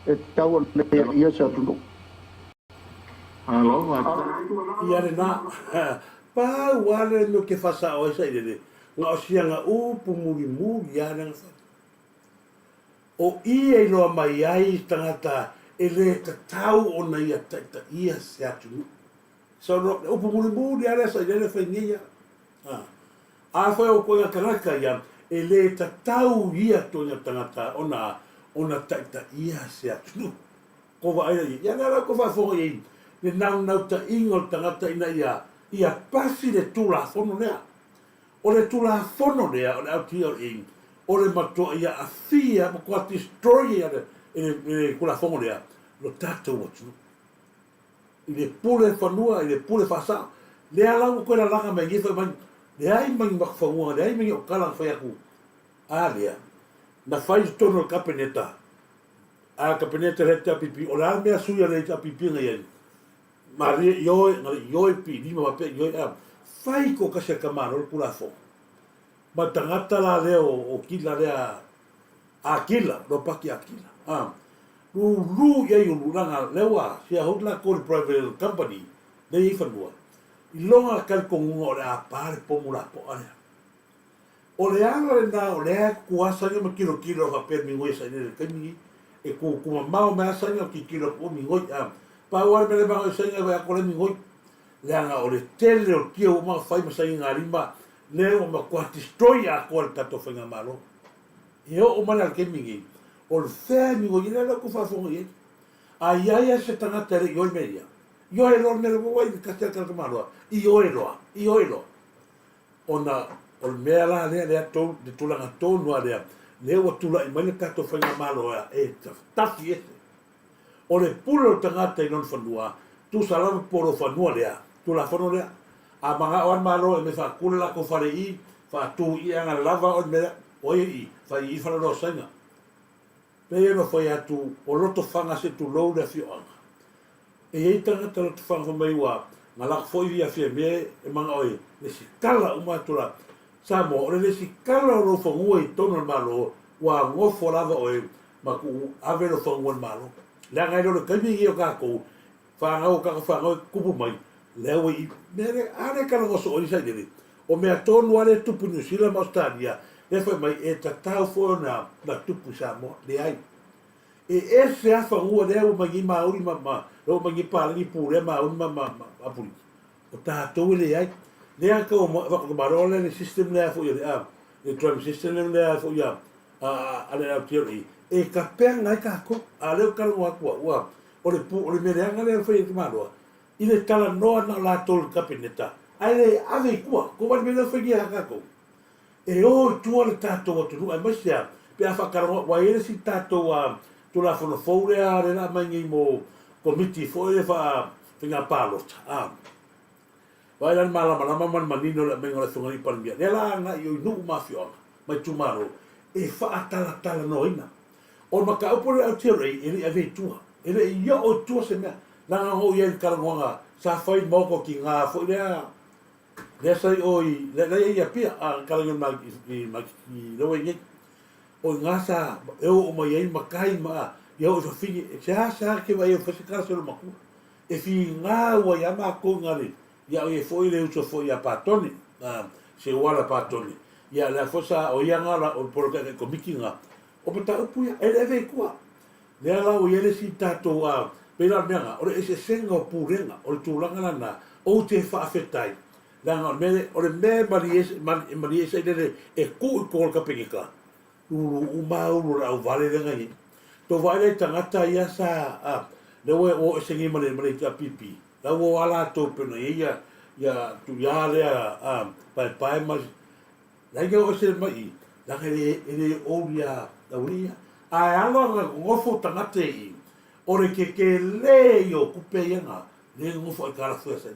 S4: e tau le ia sa tu alo
S1: Ia le na, pa wale no ke fa sa o sa ile nga o sianga upu muri ia le nga o ia i loa mai ai tangata ele ka tau o na ia taita ia se atu so no upu muri ala sa ile fa ngia a foi o koia karaka ia ele ta tau ia to na tangata ona taita ia se atu ko va ai ia na ko va fo ia ni nau ta ingol tangata ina ia pasi le tula fono lea o le tula fono lea o le autio in o le mato ia a fia mo kwa destroy ia le kula fono lea lo tato watu ile pule fanua ile pule fasa le ala ko la langa me ngifa man le ai man mak fanua le ai me o kala fa yaku alia na fai tono kapeneta a kapeneta reta pipi o la me suya le pipi ngai Maria yo pi ni ma pe yo fai ko ka se kamaro kula fo ma tangata la le o kila le a kila do pa ki akila lu ya yo lu nga lewa sia hotla ko private company le i fanua i longa kal ko ngo le a par po mula po ale o le ala na o le ku asa ni mo kilo ha per mi ngoi sa ni ke mi e ku ma ma sa ni ki kilo po mi ngoi pa wala me le ba sa ni ba ko le mi ngoi le anga o le tele o ki o ma fai ma sa ni ngarimba le o ma kwa destroy a ko ta to fenga malo e o ma na ke mi ngi o le fea mi ngoi le ko fa fo ngi ai ai se tanga tere yo media yo e lo me lo vai ka ta ka malo i o lo ona o me la le to de tu la to no ale le o tula i mai le kato whainga malo e tafi ese. O le pulo tangata i non whanua, tu salamu poro whanua lea, tu la whanua lea, a mga oan malo e me whakule la ko whare i, whatu i anga lava o mea, oe i, whai i whanaro sainga. Pea no whai atu, o loto whanga se tu lou le fio anga. E ei tangata loto whanga mai wa, ngā lak fwoi via fia me, e mga oe, le si kala umatura, Samoa, o le si kala o lo whangua i tono malo, wa ngofo lava oe, ma ku ave lo whangua malo. Le ngai lo le kaimi i o kako, whangau kako whangau kupu mai, leo i mere ane kala ngoso o isa nere. O mea tonu ale tupu New Zealand ma Australia, le whai mai e tatau fo na tupu Samoa, le ai. E ese a whangua leo mangi mauri leo mangi palangi pūre mauri apuri. O tātou le ai. Lea ka o whakamarole le system lea fo i le tram system lea fo i ale au teori. E ka pea ngai kako, a leo karangoa kua, o le mereanga lea whai ki maroa. I le tala noa na la tolu kapineta. Ai le ave kua, ko wani mena whai ki a kako. E o tua le tātou atunu, ai masia, pea whakarangoa, wa ere si tātou tu la whono fōre a re la mangi mo komiti fo e whinga pālota. Vai lan malama manino le mengo le thunga i palmia. Le la nga i o nuku mafioanga, mai tumaro, e whaatala noina. O maka upore au teorei, ele a vei tua. Ele i ia o tua se mea. Nanga ho i en karangoanga, sa whai moko ki ngā fo lea. Lea sai o i, lea i a pia, karangon i lewe ngei. O ngā sa, eo o mai ei makai maa, iau e whawhingi, e sa ke wai e whasikara se lo makua. E whi ngā ua i ama ko ngari, iau e fwoi le uso fwoi a pātoni, se wala pātoni. Ia lea fosa o ia ngā la, o poroka e komiki ngā. O pata upu ia, e lewe kua. Lea la o iele si tātou a, pera meanga, o le ese senga o pūrenga, o le tūlanga lana, o te whaafetai. Langa, o le me mari ese e ku i kōl ka pengika. Uru mauru au vale le ngai. To vale tangata ia sa lewe o sengi male ta pipi. La o ala to pena ia tu ya le pai mas. La ia o se mai. La ele o ia la uria. Ai ala ngofo tangata i. Ore ke le yo kupe ia le ngofo kala fu ese.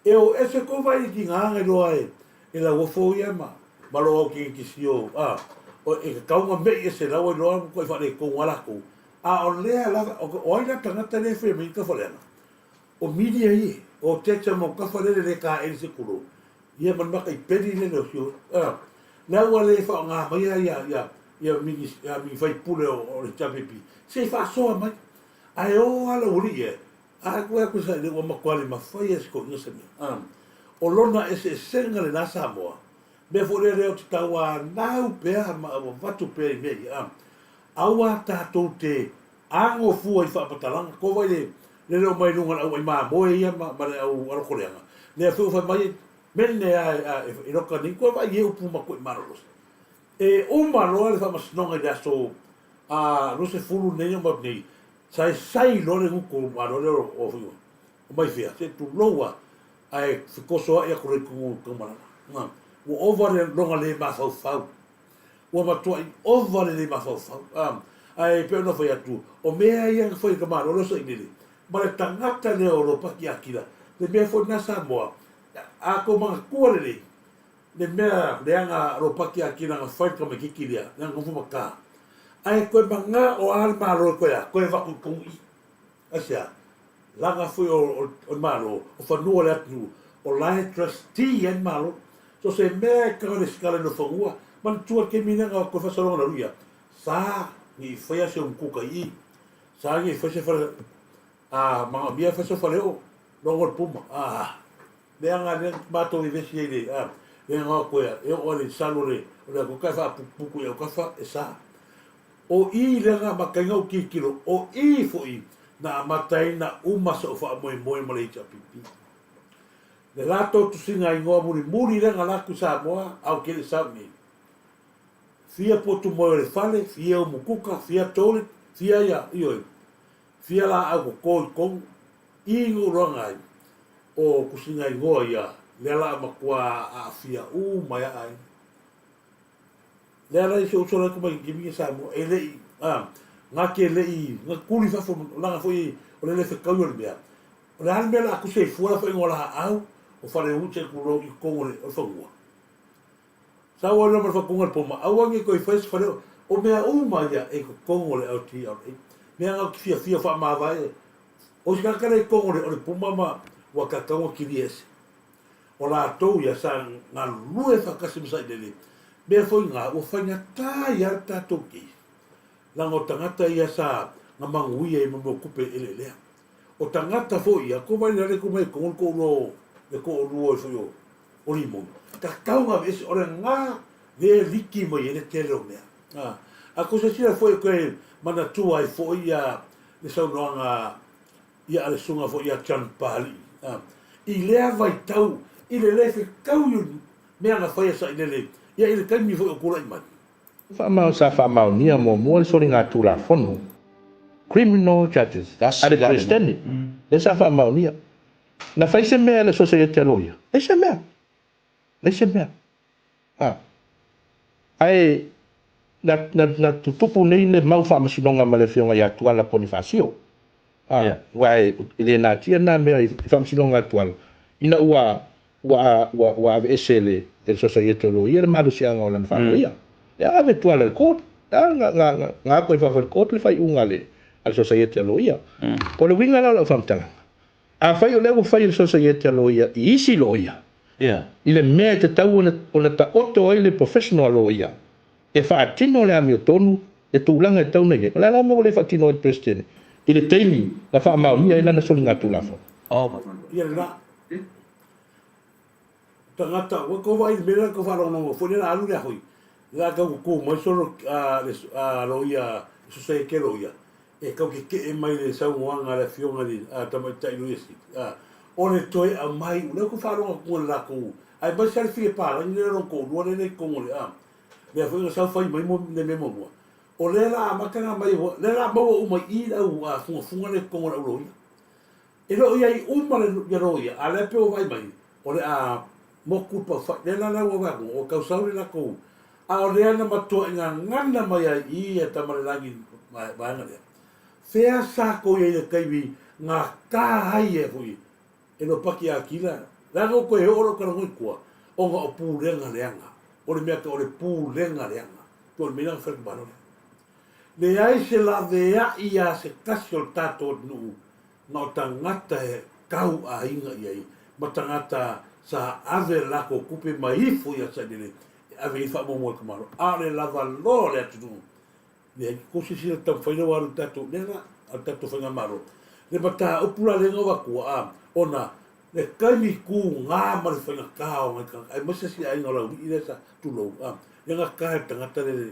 S1: E o ese ko vai ki nganga lo ai. E la ngofo ia ma. Malo ki sio o e ka kaunga mei e se lau e loa ko e whare ko ngala ko. A o lea lava, o aina tangata le whare mei ka whareana. O media i, o techa mo ka wharere le ka eri se kuro. Ia man maka i peri le leo sio. Lau a le wha ngā mai ia mingi whai pule o le tapepi. Se wha soa mai. Ai o ala uri e. A kua kua sa le ua makuale ma whai e se ko inga se mea. O lona e se senga le nasa moa. Me fore reo te taua nau pea ma o watu pea i mei. Aua tātou te ango fua i whaapatalanga. Ko vai le reo mai runga au ai maa moe ia ma le au arakoreanga. Lea whiu whai mai mene e roka ni. Ko vai e upu ma koe mararos. E o maroa le whamasinonga i aso rose fulu nei o mapnei. Sai lore nguko maroa o whiu. O mai whia. Se tu loa ai whikosoa i a kore kumarana. O ovare longa le mafau. O matua i ovare le mafau. Ai pe no foi atu. O mea ia foi ka maro lo sai nele. Ma le tangata le Europa ki akira. Le mea foi na Samoa. A ko ma kuare le mea le anga Europa ki akira nga foi ka makikilia. Nga fu maka. Ai ko manga o al maro ko ya. Ko va ku i. Asia. Langa foi o maro. O fa no le atu. O lai trustee en maro. So se mea ka le skala no whangua, man tua ke minanga ko whasaronga na ruia. Sa ni whaia se kuka i. Sa ni whaise whare, mga mia whaise whare o, rongo puma. Lea ngā lea mātou i vesi e le, lea ngā koea, e o le salore, o lea ko kai wha puku e o kawha e sa. O i lea ngā makainga o kikiro, o i fo i, na matai na umasa o wha moe male i pipi. Le lato tu singa i ngoa muri renga laku Samoa au kele Samoa. Fia potu moe le fale, fia o mukuka, fia tole, fia ia ioi. Fia la au ko kong, i ngurongai o kusinga i ngoa ia, le la makua a fia mai ai. le ala se usora ko mai kimi Samoa ele nga ke le nga kuli fa fo nga foi o le fe kau le bia o le alme la ku se fuala fa ngola au o fa le uche ku ro I kongo le o fa ngua sa wa no fa kongo po ma au ngi ko fa fa o mea uma ia e ko kongo le au ti au mea nga fia fa ma vai o se ka le kongo le o le po ma wa ka kawa kiriese o la tou ia sa nga lue fa kasi msa dele me foi nga o fa nga ta ia ta toki la ngo tangata ia sa nga manguia I mo kupe ele lea o tangata foi ia ko vai le ko mai ko lo le ko lo foi o limo ka kaunga ves o nga de liki mo ele telo mea a cosa sia foi ko mana tu ai foi ia le sa no nga ia le sunga foi ia champali I lea vai tau I le lefe kau yun mea nga whaia sa inele ia I le kaimi foi o kura I mani
S5: Whamau sa whamau nia mo mua sori ngā tūra whonu. Criminal judges. Are Christiani. Le sa whamau nia. Na whaise mea le society aloia. Le se mea. Le se mea. Ai, na tutupu nei le mau whamasinonga ma le whionga I atuala Bonifacio. Wai, ile nā tia nā mea I whamasinonga atuala. Ina ua ave ese le society aloia le malu sianga o lana whanoia. Ya ave tuala le court. Ngā koe whawhara court le whai unga le al society aloia. Po le winga lau whamtanga. A whai o lego whai le society aloia I isi loia. I le mea te tau o na ta oto ai le professional aloia. E whaatino le ami o tonu, e tūlanga e tau nei. La la mo le whaatino e presidente. I le teili, la wha mau nia I lana soli ngā tūlafo.
S1: ia le la tangata wa ko vai mera ko fa no fo le alu le hoi la ka ko mo solo loia so se ke loia e ka ke mai le sa wanga le fionga di tama tai luisi o le toi a mai le ko fa ro ko la ko ai ba ser fi pa la ni ro ko lo le ko le le fo sa fa mai mo le memo o le la ma ka mai le la mo o mai I la fu le ko le loia e lo ia I uma le loia ale pe o vai mai o le mo kupa fa le la wa o ka sa le la ko a le ana mato nga ngana mai I tamale langi ba nga le fea sa ko ye kai vi nga ka hai e hui e no paki akila la no ko e oro ka ngoi ko o nga pu lenga lenga o le mea ka o le pu lenga lenga to le mea fa ba no le ai se la vea ia se kasio tato nu no tangata e kau a inga ia ma tangata sa ave la ko kupe mai fu ia sa dele ave fa mo mo kamaro ale la valore atu le ko se si ta fa no waru tato le na tato fa ngamaro le bata opula le ngova ku ona le kaimi ku nga ma le fa ka o ka ai mo se si ai no la ile sa tu lo le nga ka tangata le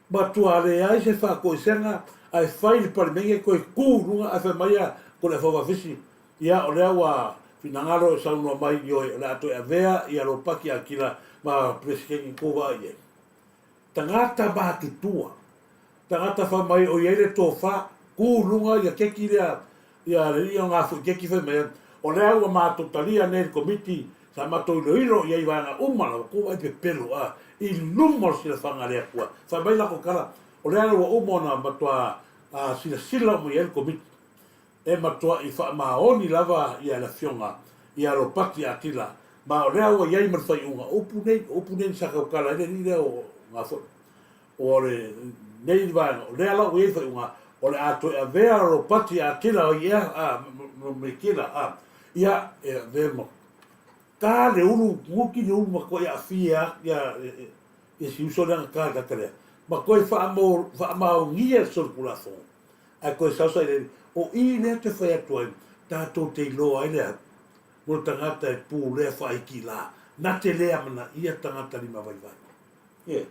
S1: ma tu ale ai se fa ko senga ai fai par menge ko ku runga a fa maia ko le fa visi ia o le wa finangaro sa no mai yo la to avea ia lo paki akila ma presidente ko va ye tangata ba tutua tangata fa mai o ye le to fa ku runga ia ke kiria ia le ia nga fu ke ki fa me o le wa ma to talia nel committee sa ma to lo iro ia iba na uma ko va pe pelo I lumor si la fanga le kwa fa mai la ko kala o le wa uma na ma to sila mo ye committee e matua I fa maoni lava ia la fionga ia lo paki atila ma o rea o iai marfai unga opune sa ka kala ni o nga fo o le nei va o rea la o iai fai unga o le ato e vea lo paki atila o ia no me kila ia e vemo ka le ulu muki le ulu ma ko ia fia ia si uso le ka kale ma ko fa ma ngia circulação a ko sa o I le te whai atua tātou te loa ai lea mo tangata e pū lea whai ki la na te lea mana ia tangata ni mawai vai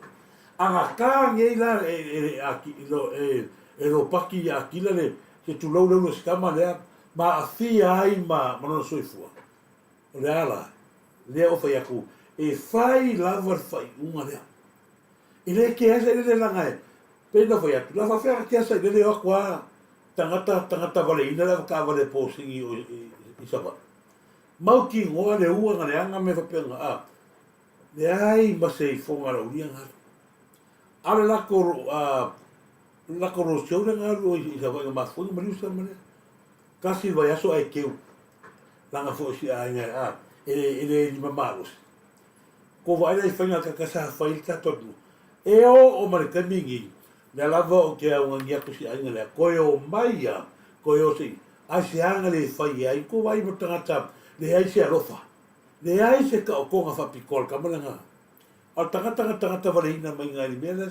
S1: anga kā ngei la e lo paki a kila le ke tu lau leu skama lea ma a fia ai ma no soifua o lea la lea o whai aku e whai lava whai unga lea I le ke asa le langa e pena whai atu la whawhea ke asa le leo akua tangata vale ina la ka vale posingi o I saba mau ki ngoa le ua ngale anga me fapenga le ai ma se fonga la ulia nga ale la corrupción nga lo I sa va ma fu ma lu sa mane kasi va yaso ai keu la nga fo si ai nga ele ni mamalos ko va ele fanga ka sa fa il ka tot o ma ka mingi na lava o ke a ngia ku si ai nga ko yo mai ya ko yo si a si anga le fa ai ko vai mo tangata le ai se rofa le ai se ka o ko nga fa pikol ka mana nga al tangata vale ina mai ngai mena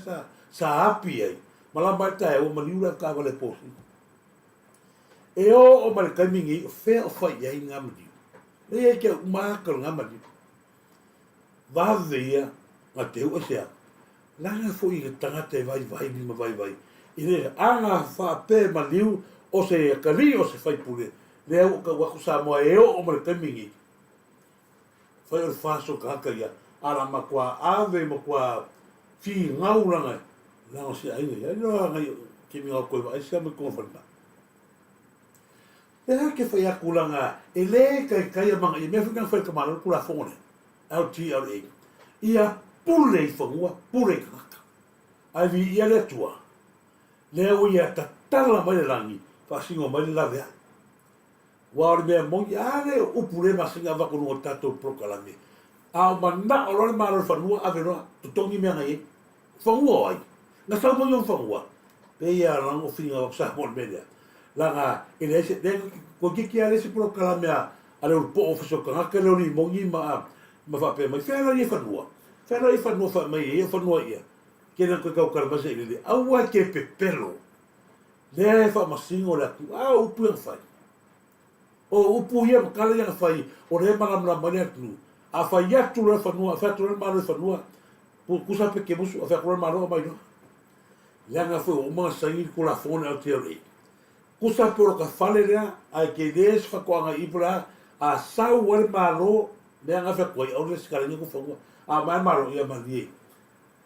S1: sa api ai malamba tai o maliura ka vale posi o mal kamingi fe o fa ia ngamdi e ke ma ka ngamdi va vea ma te o sia la nga fo I tangata vai ni ma vai ine anga fa pe maliu o se kali o se fai pule le o ka wa sa mo o mal kamingi fa o fa so ka ka ia ala ma kwa ave mo kwa fi ngaulanga la o se ai no nga ke mi ko vai se me konforma e ke fa ya kulanga ele kai manga I me fa fa ka mal kula fone au ti au e ia pule fongua pule ka ai vi ia le tua le o ia ta tala mai langi fa singo mai la vea wa me mo ya le o pule ma singa va con o tato proclame a manda o le malo fa no ave no to tongi me ngai fongua ai na sa mo yo fongua pe ia lang o finga o sa mo media langa ele se de ko ki ale se proclame ale o po ofiso ka ka le ni mo ni ma fa pe mai fa ni fa no fa mai e fa no ia ke na ko ka ma se ile aua ke pepelo le fa ma singo la tu o pu fa o pu ia ka le na fa o le ma na ma tu a fa ia tu le fa no fa tu le ma le fa no ku sa pe ke mo fa ko ma no mai no ya nga fo o ma sa ir ko la fone al teori ku sa por ka fale rea ai ke des fa ko nga ibra a sa o le ma no le nga fa ko o le ska le ko fo a ma ma ro ia ma di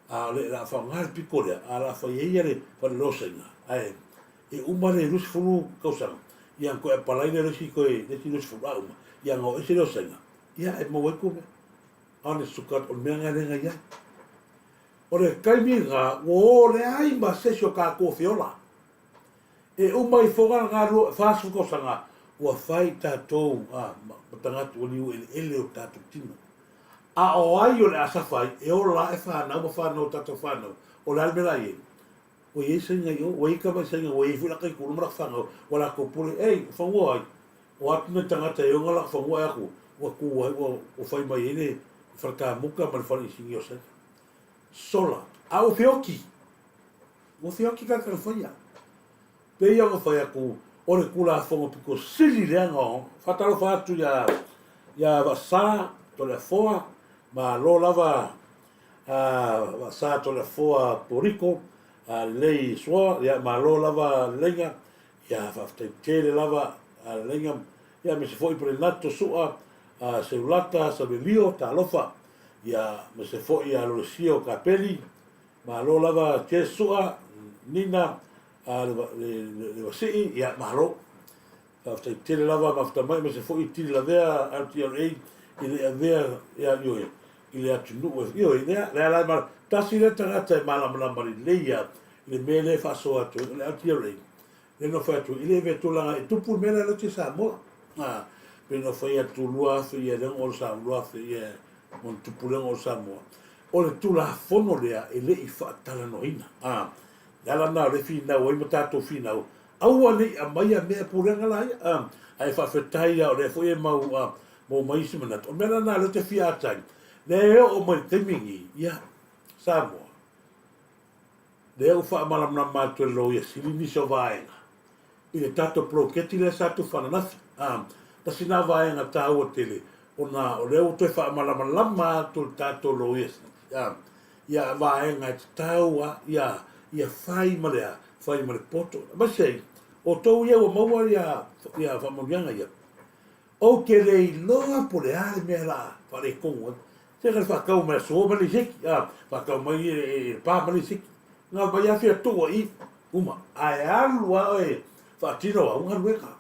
S1: a le la fa ngal piccola a la fa ia le fa lo senga ai e uma le lus fulu causa ia ko e palai le si ko e si lus fulu uma ia ngo e si lo senga ia e mo ko ane sukat o me nga le nga ia o le kaimiga o le ai ma se so ka ko fiola e uma I foga nga ro fa su ko sanga o fai tatou a tanga tu ni ele o tatou tino a o ai o le asa fai e o la e fa na mo fa no tatou fa no o la me la ye o ye se nga yo o I ka ba se nga o I fu la kai ku mo fa no o la ko pule ei fa wo ai o atu me tanga te o nga la fa wo ai ku o fai mai ele fa ka muka ma fa ni singi o se sola a o fioki ka ka fa ya pe ia o fa ya ku o le kula fongo piko sili le anga fa talo fa tu ya va sa to le foa ma lo lava va sa to le foa poriko lei so ya ma lo lava lenga ya fa te le lava lenga ya me se foi por el nato sua se ulata sa belio ta lofa ya me se foi a lo sio capelli ma lo lava te sua nina le vasi ya malo after tele lava after mai me se foi tele la vea RTA ile avea ya yo ile atu no yo ile la ma tasi le tangata mala mari leia le mele fa so atu le RTA le no fa tu ile ve tu la tu pu mele le tisa mo pe no foi atu lua fe ye den o sa lua fe ye mon tu pu le o sa mo o le tu la fono le ile I fa tala no ina ya la na le fina o I matato fina au ani a mai a me purenga la ai fa fetai o le foi mau mo mai se mana o mena na le te fia tai le o mai te mingi ya Samoa le o fa mala na ma to lo ya sili ni so vaenga ile tato pro ke ti le sa tu fa na ta sina vaenga ta o tele ona o le o to fa mala ma to tato lo ya vaenga ta wa ya fai male poto ma sei o to ia o maua ia fa mo yanga ia o ke le loa po le ale me la fa le kongo se ka fa ka o me so ma le sik fa ka mai pa ma le sik nga ba ya fia to I uma ai alu ai fa tino a unga lueka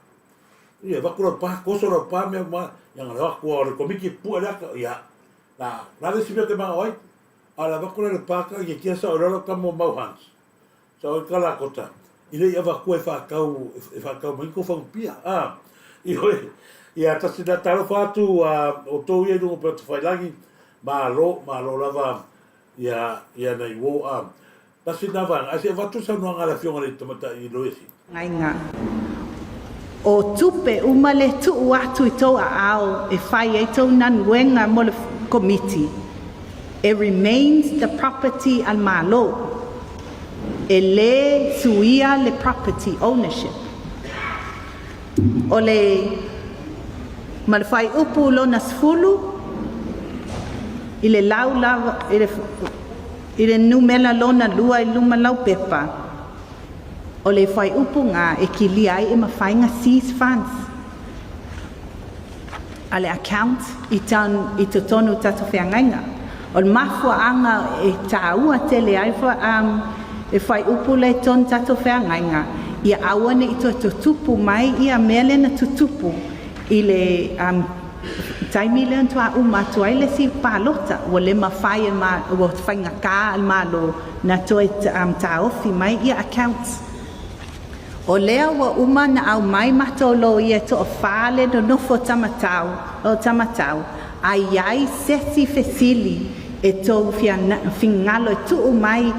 S1: ia va ko pa ko so pa me ma yang la ko o ko miki pu ala ia la le sibe ke ma oi ala vako le paka ye kia sa ora ka mo mau hans sa o kala kota ile ia va ko fa kau mai ko fa pia i hoe ia ta sida taro fatu o to ye no pe fai langi malo lava ia nei wo ta sida va a se va tu sa no ngala fiona le tomata i loesi
S6: Ngainga. O tupe umale tu atu i tau a ao e whai e tau nan wenga mo le committee. It remains the property al malo. E le suia le property ownership. O le malwhai upu lo na sfulu i le lau lava i le numela lo na lua i luma lau pepa. O le whai upu ngā e ki li ai e mawhainga seize funds. A le account i to tonu tato whiangainga. O le mafua anga e tāua te le ai e whai upu le tonu tato whiangainga. Ia awane i to tutupu mai ia mele na tutupu i le taimi le antua umatu ai le si palota o le mawhai o whainga kā al malo na to e tāofi mai ia accounts. O lea wa uma na au mai matolo ia to o whale no nofo tamatau ai ai sesi fesili e to fingalo e tu mai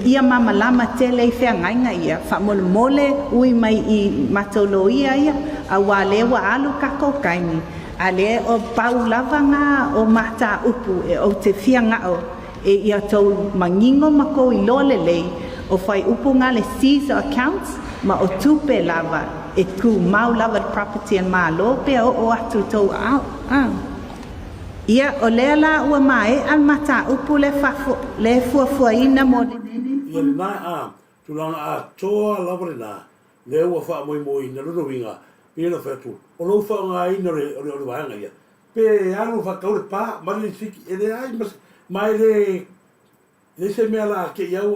S6: ia mama lama tele i whiangainga ia whamole mole ui mai i matolo ia a wale wa alu kako kaini a le o pau lava ngā o mata upu e o te whiangao e ia to mangingo mako i lole lei o whai upu ngā le seize accounts ma o tupe lava e ku mau lava property and malo pe o atu tau au ia o lea la ua mai al mata upu le fuafuaina mo
S1: ia le nā tulanga toa lava le nā le ua wha moi na rono winga pe na whatu o lo wha ngā ina o wahanga ia pe anu wha kaure pā mari siki e le ai mai le se mea la ke iau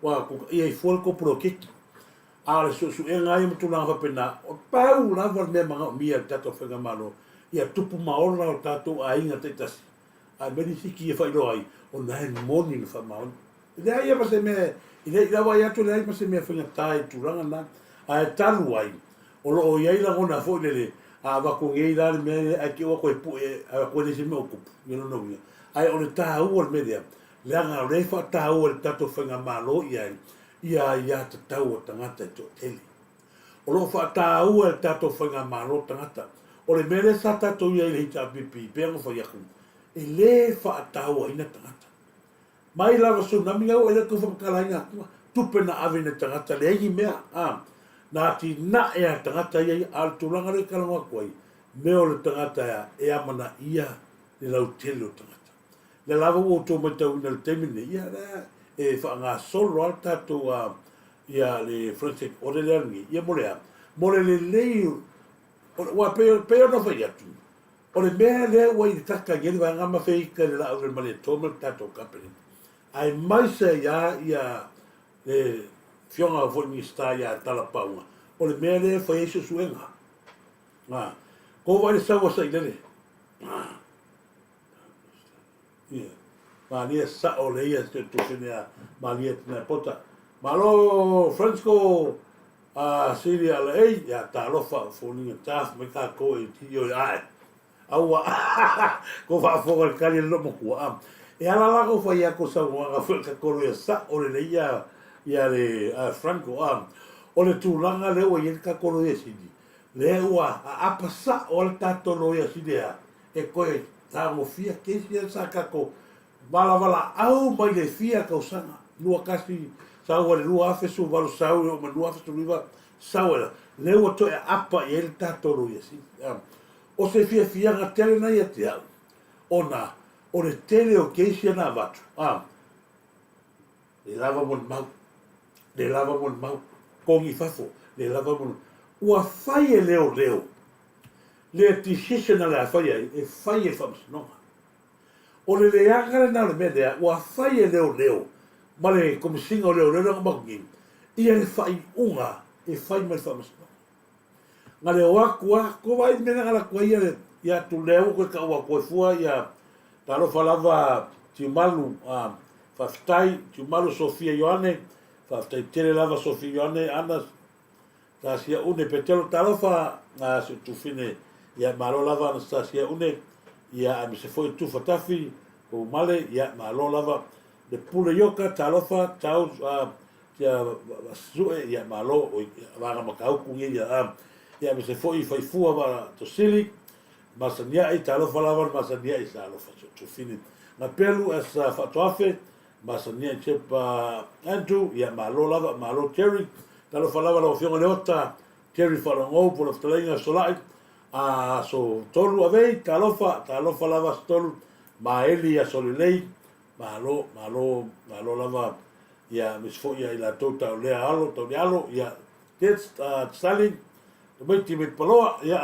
S1: wa ia i fual ko pro kiki ale su e ngai mo tuna fa pena o pau la va me manga mia tato fenga malo ia tupu maola o tato a inga te tas a meni siki e fa ilo ai o nai moni no fa maon ile ai pa se me ile la va ia tu le ai pa se me fenga tai tu ranga na a talu ai o lo ia ila ngona fo le a va ko ngai la me a ki o ko pu a ko le se me o ku yo no no ai o le ta u o media le anga le fa ta u o tato fenga malo ia te tau o tangata to tele. O lo fa tau e tato whainga maro tangata. O le mere sa tato ia i le hita pipi, peango wha iaku. E le fa tau a ina tangata. Mai lava tsunami au, e le ku whamakalainga, tupe na awine tangata, le egi mea, nā ti na e a tangata ia, al tulanga le kalangoa koai, meo le tangata e amana ia le lau tele o tangata. Le lava o tō mai tau ina le temine, ia rea, e fa nga solo al tato ia le Francis o le langi ia mole le lei wa pe no fa ia tu o le mea le wa i taka ngeli wa nga ma fei ka le la o le male toma tato company ai mai se ia le fiona vo mi sta ia tala paunga o le mea le fa iso suenga ko va le sa wa sa ile ia Malia sa o le ia te tukinea malia tena pota. Malo Francisco Syria le ei ya ta lofa foninga taf me ka ko e tio ai. Aua ko fa fo ka kali lo mo ku E ala la ko fa ia ko sa wa fa ka ko ia sa o le ia le Franco o le tulanga le o ia ka ko ia sidi. Le ua a pasa o le tato no ia sidi e ko e ta mo fia ke sia sa ka ko Vala au mai le fia kausanga. Lua kasi saua le lua afesu valu sau o ma lua afesu riva saua. Leu to e apa e el tatoro yesi. O se fia nga tele na ia te au. Ona, o le tele o keisia na vatu. Le lava mon mau. Kongi fafo. Le lava mon. Ua fai e leo. Le decision na la fai e fai e famsinonga. O le leanga na le medea, ua fai e leo, ma le komisinga o leo nga makungi, ia le fai unga, e fai mai whamasino. Nga le oakua, ko vai mena ngala kua ia tu leo koe ka ua koe fua, ia talo falava tiumalu whaftai, tiumalu Sofia Ioane, whaftai tere lava Sofia Ioane, ana sa sia une petelo talofa su tufine ia malo lava na sa sia une ia a mi se foi tu fatafi o male ia malo lava de pule yoka talofa tau ia sue ia malo o vanga makau kungi ia mi se foi fua va to sili masania i talofa lava masania i talofa tu fini na pelu esa fatoafe masania chepa Andrew ia malo lava malo Terry talofa lava la ofionga leota Terry farongo por la talenga solai so tolu avei talofa lava tolu ma eli a solilei malo lava ia misfo ia ila tota le alo to alo ia test stalin to meti mit paloa ia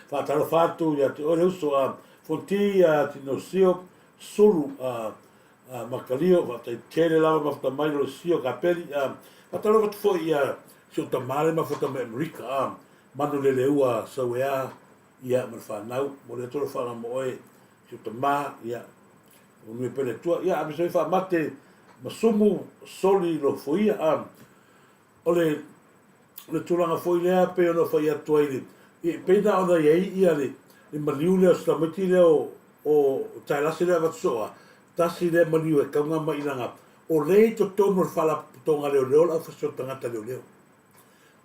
S1: fa talofa tu ia te ore uso fonti tino sio sulu makalio va te tere lava ma mai lo sio kapeli fa talofa tu ia sio tamale ma fa tamale America manu le leua sawea ia marfanau mo le tolo fa mo e sio tama ia o me pele tua ia a se fa mate masumu soli lo foia ole le tulanga foi lea pe no foi atuai e pena ona ia le maliu le sta meti le o tailasi le vatsoa tasi le maliu e kaunga mai langa o le to tono fala tonga le o fa so tanga le leo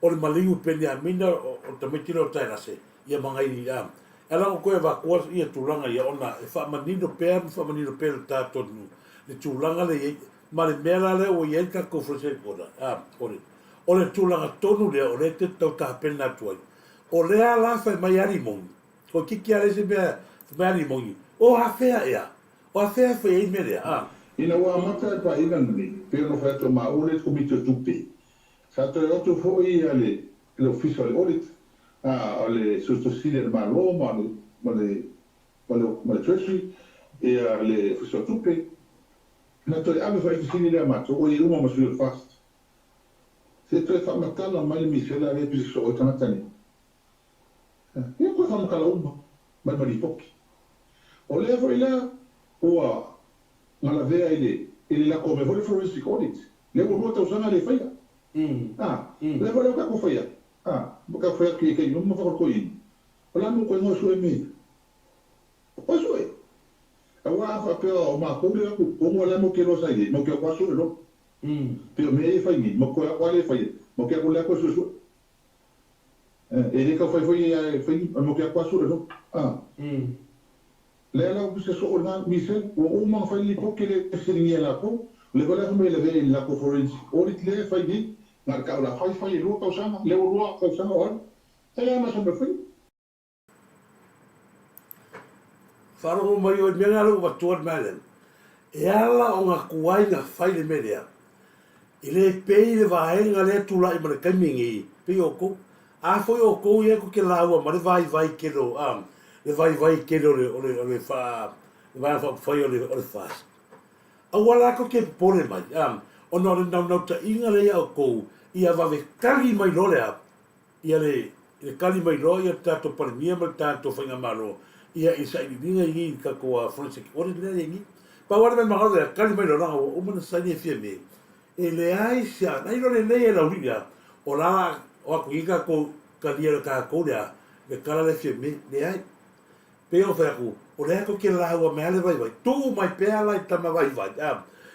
S1: o le maliu pene a mina o te meti le o tailasi ia mangai ala ko va ko ia tulanga ia ona e fa manino pe ta tonu le tulanga le ma le mela le o ia ka ko frose ora o le tulanga tonu le o le te tau ta pena tuai o le ala fa mai ari mon ko kiki ale se be mai mon o afea ia o afea fa e mele
S7: ina wa mata pa ina ni pe no fa to ma o le komite tupi sa to o to fo ia le official audit le sottoscrivere ma Roma ma le Turisi e le Fusatupe na to ave fai fini le amato o uma ma sul fast se to fa matala ma le missione le più so tanatani e ko fa matala uma ma di pochi o le foi là o ma la vea ile la come vuole forensic audit le vuole usare le fai le vuole ka ko fai buka foi que não me fala coin olha não conheço o emi o sue agora fa pero ma como como olha mo que lo sai mo que quase não pero me fai ni mo que quase fai mo que olha com isso ele que foi mo que quase não lela o se so na mise o uma fai li porque le seringa la ko le vola como le ve la ko forensic audit le fai ni marca la fai lu causanga le lu causanga ora e ma sempre foi
S1: faro mai o menga lo va tuar malen e ala o nga kuai nga fai le media ile pei le vaenga le tula i mana kamingi pe o ko a foi o ko ye ko ke laua ma le vai ke lo le vai ke lo le fa le vai fa foi o le fast a wala ko ke pole mai o no ta inga le o ko ia va ve kali mai lo le ia le kali mai lo ia tato para mia ma tato fa malo ia isa i dinga i ka ko forensic audit le ngi pa wala me ma le kali mai lo na o mo sa ni fie me e le ai sia ai lo le la uria o la o ko i ka ko kalia ka ko le kala le fie me le ai pe o fa ko o le ko ke la o me le vai tu mai pe ala i tama vai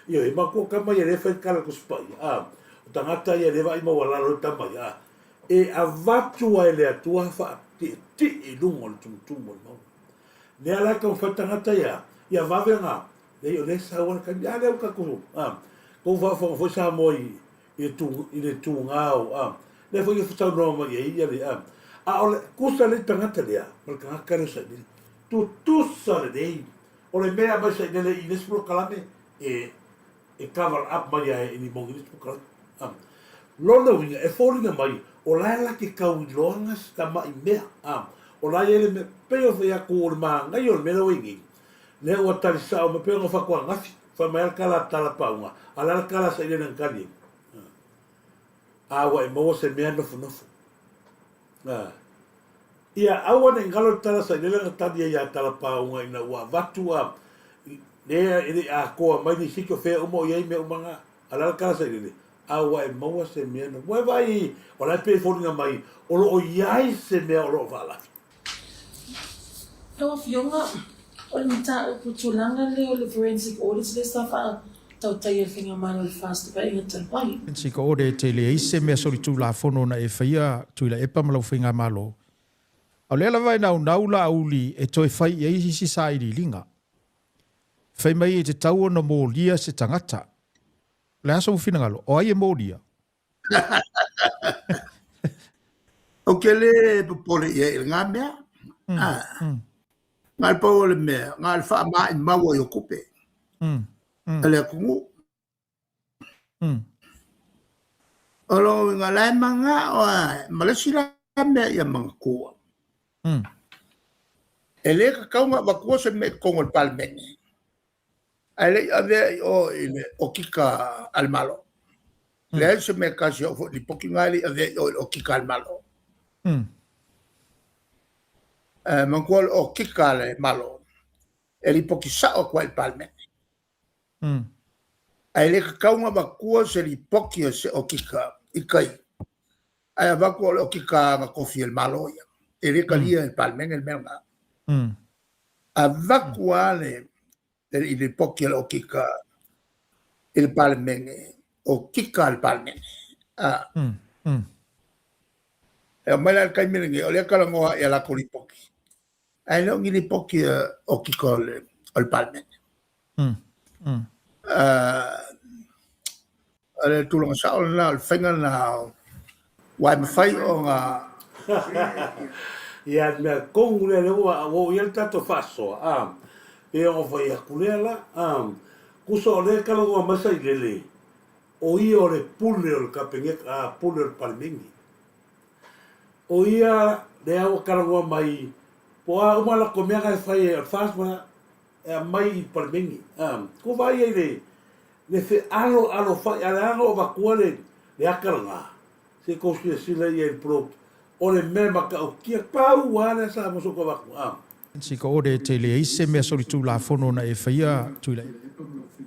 S1: ia e ma ko ka mai le fa kala ko spai o tangata ia le vai ma wala lo tama e a vatu ai le atua fa ti e lungo le tum no ne ala ka fa tangata ia va venga le o le sa o ka ya le ka ko ko va fo sa moi e tu ngao le fo fa sa no ma ia le o le kusa le tangata le mal ka ka le sa tu sa le dei o le mea ba sa le i pro kalame e cover up mai e ni mongi pro kalame lona winga e fōringa mai o la ke kau i loanga sta mai mea o la ele me peo fea ko o le maanga i o le mea wingi le o atari sao me peo ngā whakua ngafi wha mai alkala tala paunga ala alkala sa ile ngani awa e maua se mea nofu ia awa ne ngalo tala sa ile ngani ia tala paunga ina ua vatu ele a ko mai ni siko fe o mo ye me o manga ala ka se ni a wa e mo se me no wa vai o la pe fo nga mai o lo o yai se me o lo vala
S8: Tau fionga o le mata o putulanga le o le forensic audits le stafa tau tai e whinga mana o le fast pa inga talpai.
S9: Sika ore te le ise mea sori tū la whono na e whaia tui la epa malau whinga malo. Au lela vai nau la auli e toi whai e isi sa iri linga. Whai mai e te tau na mō lia se tangata. Le asa u whina ngalo, o ai e mō lia.
S2: O ke le pupole ia ngā mea. Ngā pau le mea, ngā wha mai maua i o kupe. Ale kungu. Olo ngā lai manga o malesi la mea ia manga kua. E le ka kaunga wakua se me kongo le palmeni. Ale ave o kika almalo. Le se me kasi o li poki ngali ave o kika almalo. Mangkual o kika le malo. E li poki sa o kwa il palmeni. Ai le kaunga wakua se li poki o kika ikai. Ai wakua o kika nga kofi el malo ia. E le kalia el palmeni el melga. A wakua le il poki o kika il palmeni o kika il palmeni. E mai la kai miringi o le kalangoa e la koli poki. Ai no ngi poki o kika il palmeni. Ale tulunga sa o na whenga na wai mawhai o ngā
S1: ia me kongu le o ia tato faso e o vai a kulela kuso le kalangoa masa i lele o ia o le pule o le kapenge pule o le palmengi o ia le au kalangoa mai po a umala komeanga e whai e fasma mai i palmengi ko vai e le fe alo fai ala o vakua le akalanga se ko sila i el pro o le mema ka o kia pau ana sa mo so ko vakua
S9: Sika ore te le ise mea sori tū la whono na e whaia tui la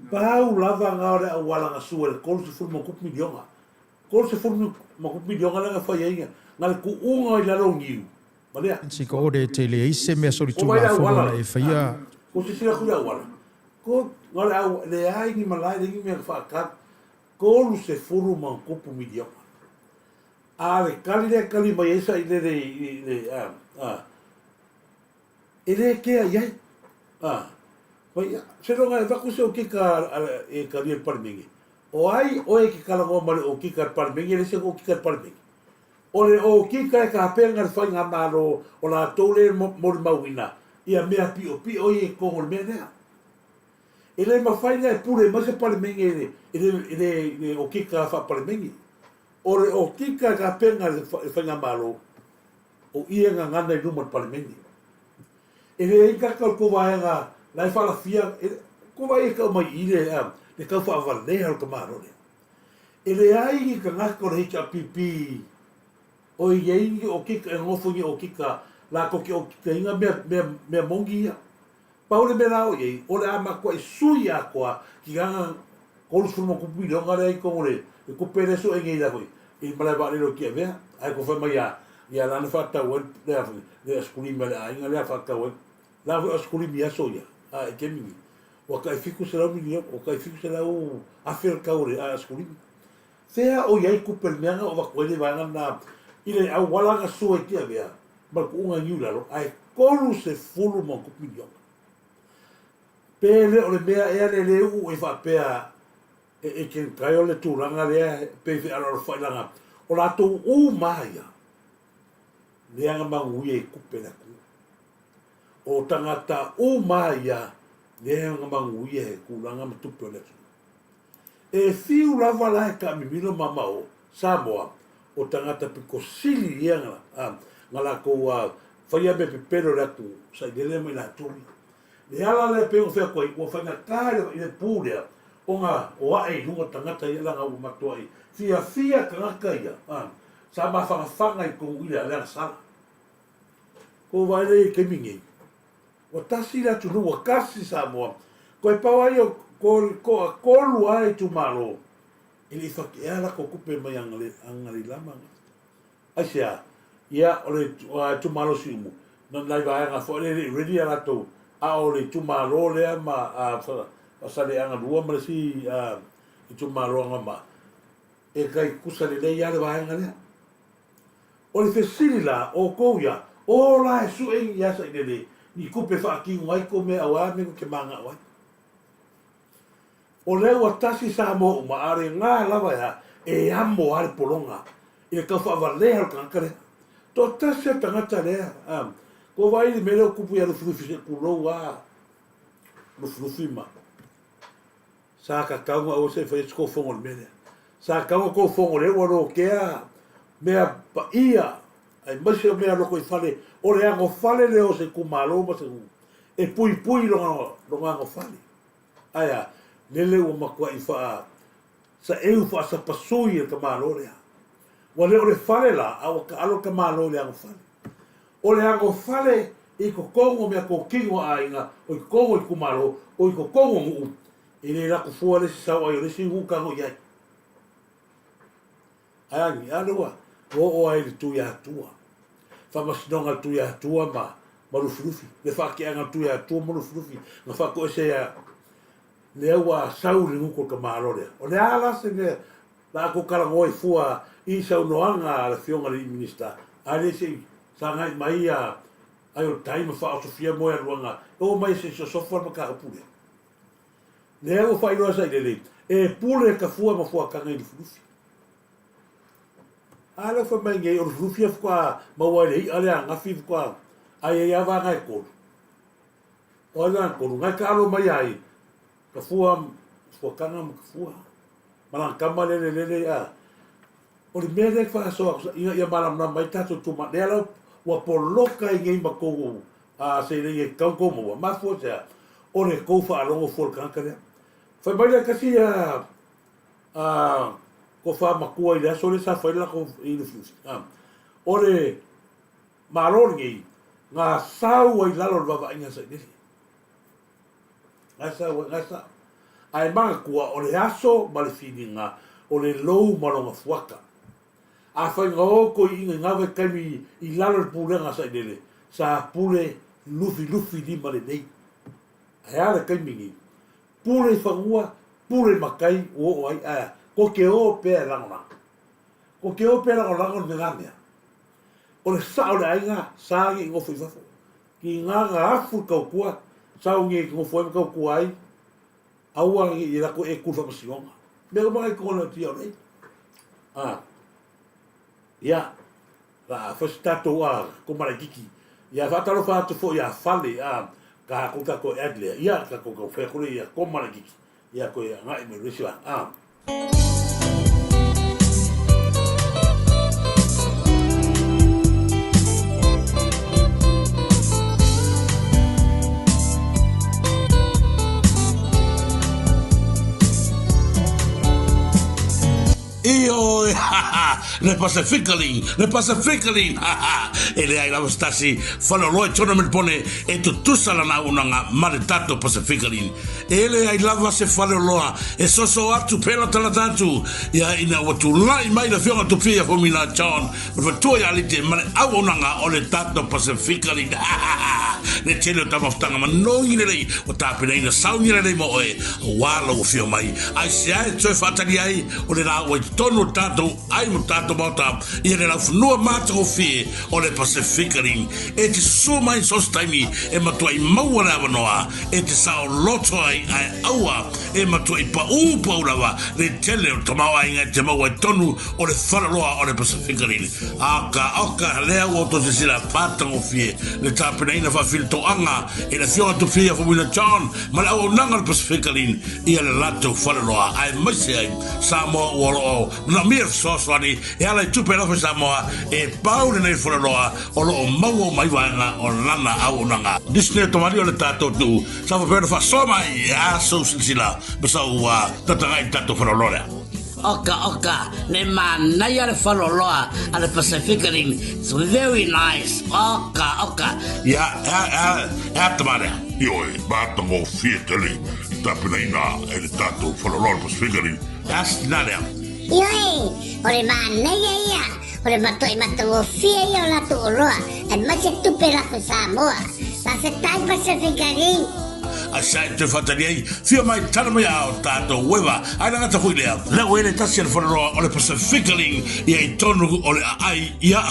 S1: pau lava ngā o wala nga su el kol se fulmo kup milionga kol se fulmo kup milionga la fai inga ngal ku unga i lalo ngiu malea
S9: Sika ore te le ise mea sori tū la whono na e whaia
S1: ko se sila kula wala ko ngale au le ai ni malai le ngi me fa ka ko lu se furu man kupu milionga ale kali mai esa i le ele ke ai vai se no ngai vaku se o ke ka e ka ri parmingi o ai o e ke kala ngo male o ke ka parmingi le se o ke ka parmingi o ke ka penga le fai nga malo o la tole mo mauina ia mea pi o e ko ngol mea ele ma fai nga pure ma se parmingi ele o ke ka fa parmingi o ke ka penga le fai nga malo o ia nga ngana i rumo parmingi ele ka ko vai nga lai fala fia ko vai ka mai ile le ka fa vale al kamaro ele ai ka nga ko re ka pipi o ye o ki ka ngofo ni o ki ka la ko ki o ki nga me mongia paule me la o ye o le ama ko suia ko ki nga ko lu mo ku bi lo nga re ko le ko pere so e ngai da ko i mala ba le ki ve ai ko fa mai ya la na fa ta o le skuli me la nga le fa ta o la skuli mi asoia e ke mini o kai fiku se la mini o kai fiku se la o afer kaure a skuli sea o ia ku permeanga o va ko le va na ile au wala nga so e kia vea ma ku unga niula lo ai kolu se fulu mo ku pilio pele o le mea e le u e fa pea e ken kai o le turanga le pe fe ala o fa langa o la to u maia le anga mangu e ku pela ku o tangata o maia le anga mangu e ku langa mtu pele e fiu lava la ka mi mino mamao Samoa o tangata piko sili ia ngala ko whaia me pepero ratu sa i lele mai la turi le ala le peo whea koe o whainga kāre i le pūrea o ngā o ae lunga tangata i langa o matua i fia kangaka ia sa ma whanga i ko ila lea sala ko waile i kemingi o tasi ratu nua kasi Samoa Ko e pau ai o ko lua e tu malo. Ili whakeara ko kupe mai angari lama. Ai sea, ia o le tu malo si umu. Na nai vai anga fo le ready ala to. A o le tu malo le ma a sale anga lua ma si tu malo anga ma. E kai kusa le le ia le vai anga le. O le fesiri la o kouia. O la e su e ia sa le ni kupe fa ki ngai ko me awa me ko ke manga wai. O leo a tasi Samoa ma are ngā lawa ya e amo are polonga. E ka whawalea o kankare. Tō tasi a tangata lea. Ko vai ni mele o kupu ya rufurufi se kurou a rufurufi ma. Sa ka kaunga o se whai sko fongo le mele. Sa kaunga ko fongo le waro kea mea pa ia. Ai masi o mea loko i whale. O le ango whale leo se kumalo ma se hu. E pui pui longa ango whale. Aia. Lele o makua i wha sa eu wha sa pasui e ka malo lea. Wa leo le whale la, awa ka alo ka malo lea ango whale. O le ango whale i ko kongo mea ko kingo a inga, o i kongo i kumalo, o i ko kongo ngu. I le rako fua le si sau ai o le si ngu kango iai. Ayangi, aloa, o ai le tui atua. Whamasinonga tui atua ma marufurufi. Le whake anga tui atua marufurufi. Nga whako e se a le ua sauri nguko ka marore. O le ala se le la ko kala ngoi fua i sau noanga la fionga li minista. Ale se sa ngai mai a ai o taima fa o sofia mo ruanga. O mai se so for ma ka pule. Le o fa ilo sa ile e pule ka fua ma fua ka ngai fufi. Ale fa mai ngai o fufi fa ma wa le ale anga fi kwa ai ya va ngai ko. O la ko ngai ka lo mai ai. Ka fua kanga ma ka fua. Malang kama lele a. O le mele fa so ia malam na mai tato tu ma dela wa poloka i ngai ma ko a se le e kau ko mo ma fo ja. O le ko fa longo fo kanga le. Fa mai le kasi a ko fa ma ko i le so le sa fa la ko i le fu. O le malor ngai nga sau i lalo va inga sa ni. Ngasa. Ai manga kua o le aso ma le whininga o le lou maronga fuaka. A whainga oko i inga ngawe kaimi i lalo le pūlenga sa inele. Sa pule lufi lima le nei. Ai ale kaimingi. Pule whangua, pule makai o ai aia. Ko ke o pēr langona. Ko ke o pēr langona me ngamea. O le sao le ainga, saangi i ngofu i wafo. Ki nganga afu kau kua. Sao nge ko foi ko kuai aua i la ko e ku fa pasionga me ko mai ko na tio nei ya la fa stato ko mara kiki ya fa talo fa to fo ya fale ka ko edle ya ka ko fe ko ya ko mara kiki ya ko ya ngai me risiwa
S10: Io, le Pacificaling, e le ai la stasi, fanno lo e ciò non pone e tu sala na una maritato Pacificaling. E le ai lava se fanno lo e so atu pela tala tantu, ya ina watu lai mai la fiona tu fia fomina John, ma tu ya lite ma au una o le tato Pacificaling. Le cielo tama ftanga ma no ni lei, o tapina ina sauni lei mo e wala o fio mai. Ai sai tu fatali ai o le la tono tato ai mo tato bota i le la funua mata o fie o le Pacificaling e ti so mai sostaimi e matua i maua la wanoa e ti sao loto ai aua e matua i pa upa ulawa le tele o tomawa inga te maua i tonu o le whalaroa o le Pacificaling aka lea o to te sila patang o fie le tapina ina whawhil to anga e le fionga to fie for Wina John ma le au nanga le Pacificaling i le lato whalaroa ai maise ai Samoa uolo na mir soswani e ala tupe la Samoa e paule nei foloa o lo mau mai vanga o lana au nanga disne to mario le tato tu sa fa fa soma ya so sila besa wa tatanga tato foloa
S11: Oka, ne manaya le faloloa at the Pacificaling. It's very nice. Oka.
S10: Ya, tamare.
S12: Yoi, batango fietali.
S10: tapinaina e le tātou whanarora Pacificaling. As narea.
S12: Ioi, ore manea ia, ore matoi matua fia ia la tu roa, e mache tupe la Samoa. La se tai Pacificaling.
S10: A sai te whatariai, fia mai tana mai ao tātou wewa, ai rangata hui lea. Leo ele tasi ana whanarora o le Pacificaling i ei tonu o le ai ia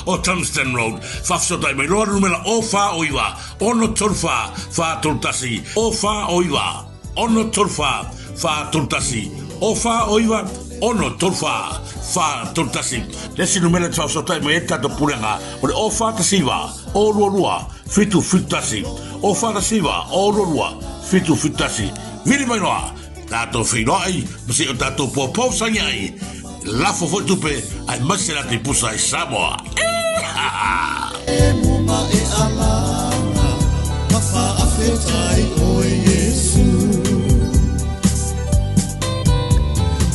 S10: o Tungsten Road. Whafsotai mai roa numela o wha o iwa, ono torfa wha turtasi, o wha o iwa, ono torfa wha turtasi, o wha o iwa, ono torfa wha turtasi. Lesi numela te whafsotai mai e tato purenga, o le o wha tasiwa, o rua, fitu fitasi. O whara siwa, o rorua, fitu fitasi. Viri mai noa, tātou whinoa ai, masi o tātou pōpau sangi ai. Lafo fo tupe, ai masera te pusa i Samoa.
S13: E muma e alanga, mawha awhetai o e Yesu.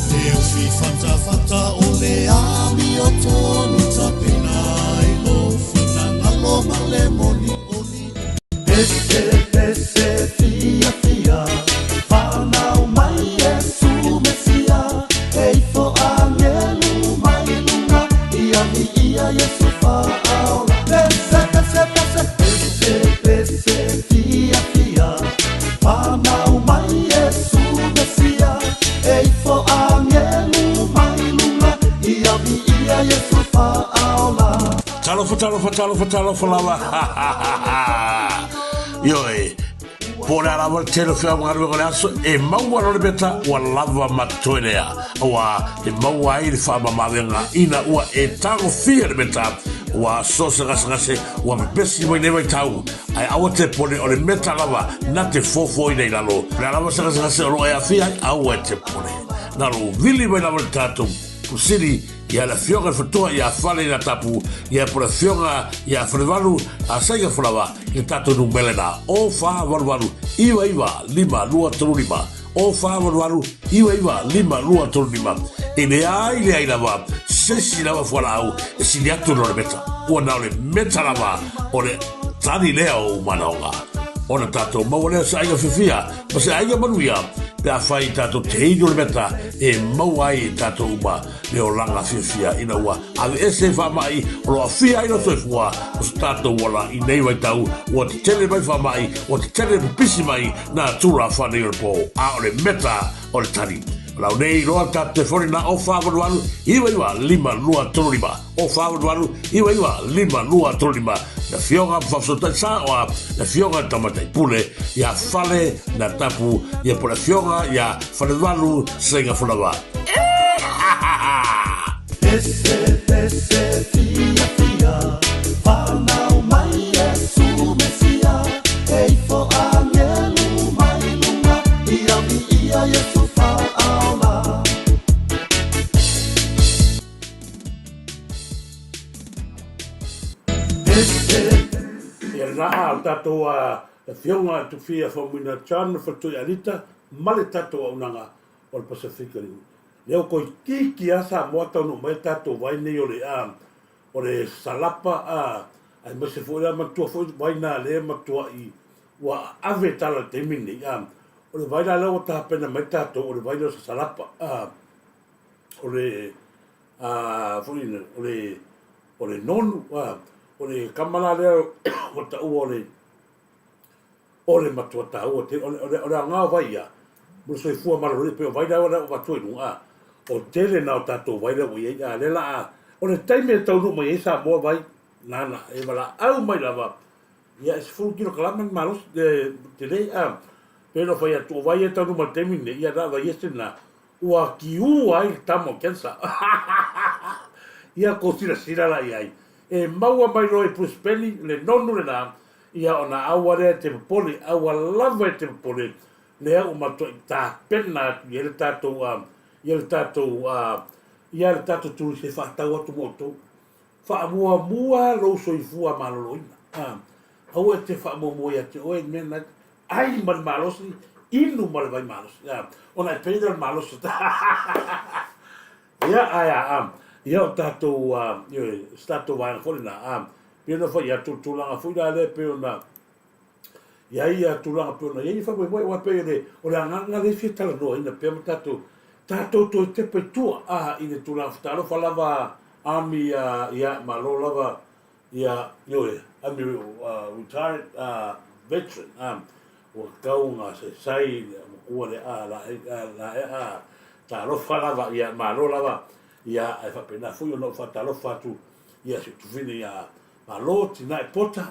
S13: Te uwhi whanta o le ami o tonu tapena i lo whina ngalo ma le moni. Ese fia fia, whanau mai Yesu Mesia, eifo angelu mai lunga, ia Yesu whaau. Ese fia fia, whanau mai Yesu Mesia, eifo angelu mai lunga, ia Yesu whaau.
S10: Talo lava. Ioi, pōrea lava tēra whia mga rua aso, e maua rore beta ua lava matoenea. Ua, e maua ai le wha mamawenga ina ua e tango fia le beta, ua sosa ngase, ua besi mai newa i tau. Ai awa te pone o le meta lava, na te fofo i nei lalo. Pōrea lava ngase o roa e a fia, awa te pone. Nalo, vili mai lava le tātou, kusiri, ia la fionga le fatua ia fale na tapu ia por fionga ia frevalu a saiga flava le tato no melena o fa varvalu iwa lima lua trulima o fa varvalu iwa lima lua trulima ele ai lava sesi lava fora au e siliato no le meta o na le meta lava o le tani leo manaonga ona tato mawale saiga fifia mas aiga manuia da fai tato teino le meta e mawai tato uma le o langa fia ina ua ave ese fa mai o fia ina so fua o tato wala i nei wai tau o te tele mai fa mai o te tele pisi mai na tura fa nei po a o le meta o le tani lau nei roa tate fori na o whawaruaru iwa lima lua torima o whawaruaru iwa lima lua torima na fionga whafsotai sa oa na fionga tamatai pule ia fale na tapu ia pula fionga ia wharewaru senga whanawa
S13: Ese fia whanau mai Yesu Mesia eifo angelu mai lunga ia Yesu whaala.
S1: Ia naa tātou a fionga tu fia whamina chana whatui arita male tātou a unanga o le Pacificaling. Leo koi tiki asa moa tau mai tātou vai nei o le salapa ai mase fōia matua fōi vai nā le matua i wa ave tala te mini o le vai nā leo ta pena mai tātou o le vai nā salapa o le fōina o le nonu o le kamala leo o ta o le matua ta o le ngā vai mo soi fua malore pe vai nā o matua inunga o tele na o tātou vai la wei a le la o le taime tau no mai sa mo vai nana e wala au mai lava ia es fu kilo kalaman malos de tele pero foi a tu vai tau no mai termine ia da vai esena ua ki u ai tamo kensa ia kosira sira la ia e maua mai roi puspeli le nonu le na ia ona aware te poli awa lava te poli le o mato ta pena ia le tātou ia le tātou tūri se whātau atu moto. Whaamua lo soifua maloloina. Au e te whaamua ia te oe mena, ai man malosi, inu male vai malosi. Ona e peina malosi. Ia o tātou, tātou vāna whorina. Pena whai atu tūlanga whuina le peona. ia ia tulanga pona ia fa mo wa pe le o la nganga le fi tala no ina pe matato tato to te pe tu a ina tulanga talo fa lava ami ia malo lava ia yo ami retired veteran o kaunga se sai o le la talo fa lava ia malo lava ia ai fa pena fu yo no fa talo fa tu ia se tu vini ia malo tina pota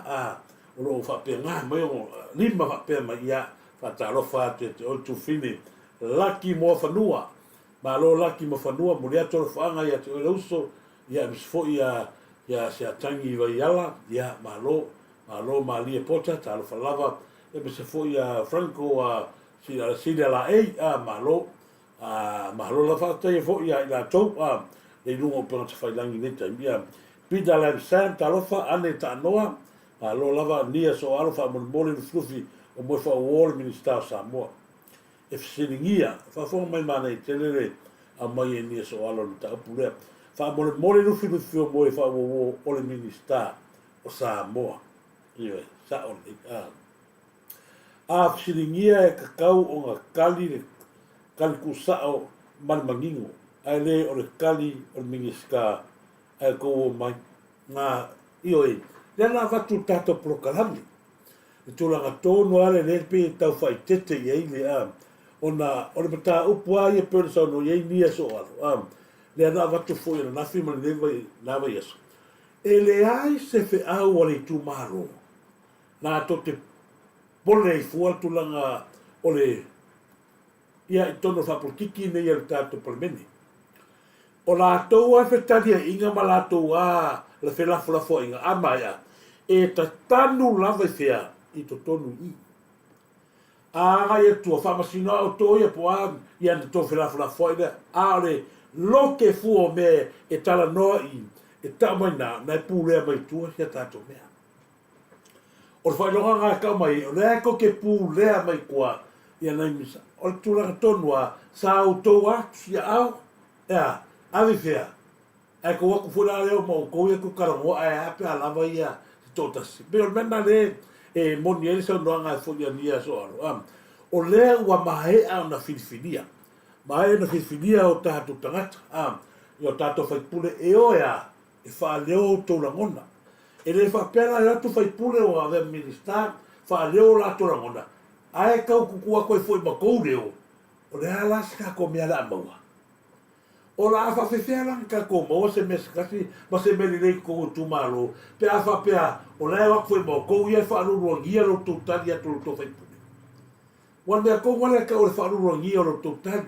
S1: o lo fa pe nga mai o lima fa pe mai ia fa talo fa te o tu fini laki mo fa nua ma lo laki mo fa nua mo le to fa nga ia te o uso ia mis fo ia se atangi va iala ia ma lo ma li pota talo fa lava e be se fo ia franco si la ma lo la fa te fo ia la to e lungo pe te fa langi neta ia pida la sam talo fa ane ta noa lo lava nia so alo fa mole flufi o mo fa wall minister Samoa e fisingia fa fo mai mana telele a mai nia so alo ta pule fa mole flufi o mo fa o le minister o Samoa io sa o a fisingia e kakau o nga kali kusao man mangingo ai le o le kali o minister ai ko mai na io Lena vatu tato prokalami. E tūlanga tōnu ale le pe tau whai tete iei le ona mata upua i e pēr sa no iei nia so alo. Lena vatu fōi na nafi mani newa yesu. E le ai se fe au ale tu maro. Nā to te pole i fua tūlanga ole ia i tono whapurkiki nei al tato palemeni. O la tau a whetaria inga ma la tau la whelafo inga amaya e ta tanu lava fea i to tonu i. A e tua whamasina o to ia po i ane to whelafo inga a le loke fuo me e tala noa i e tamaina na e pūlea mai tua sia tato mea. O le whailonga ngā kau mai o le ako ke pūlea mai kua i anai misa. O le tūranga tonua sa au tau atu sia au ea avi fea. Ai ko waku funa leo mo ko ia ku karango ai ape alava ia totasi. Pero mena le e moni ele so no anga fo ia so alo. O le wa mai a na filfilia. Mai na filfilia o tatu tangata. Yo tatu fai pule e oia e fa leo to langona. E le fa pela la tu fai pule o ave minister fa leo la to langona. Ai ka ku ku ko foi ba ko leo. O le ala ska ko me ala maua. O la afa fefela ka ko mo se mes kasi ma se me le ko tu malo pe afa pe o la wa foi mo ko ia fa lu ro gia lo tu ta dia tu to fe wan me ko wala ka o fa lu ro gia lo tu ta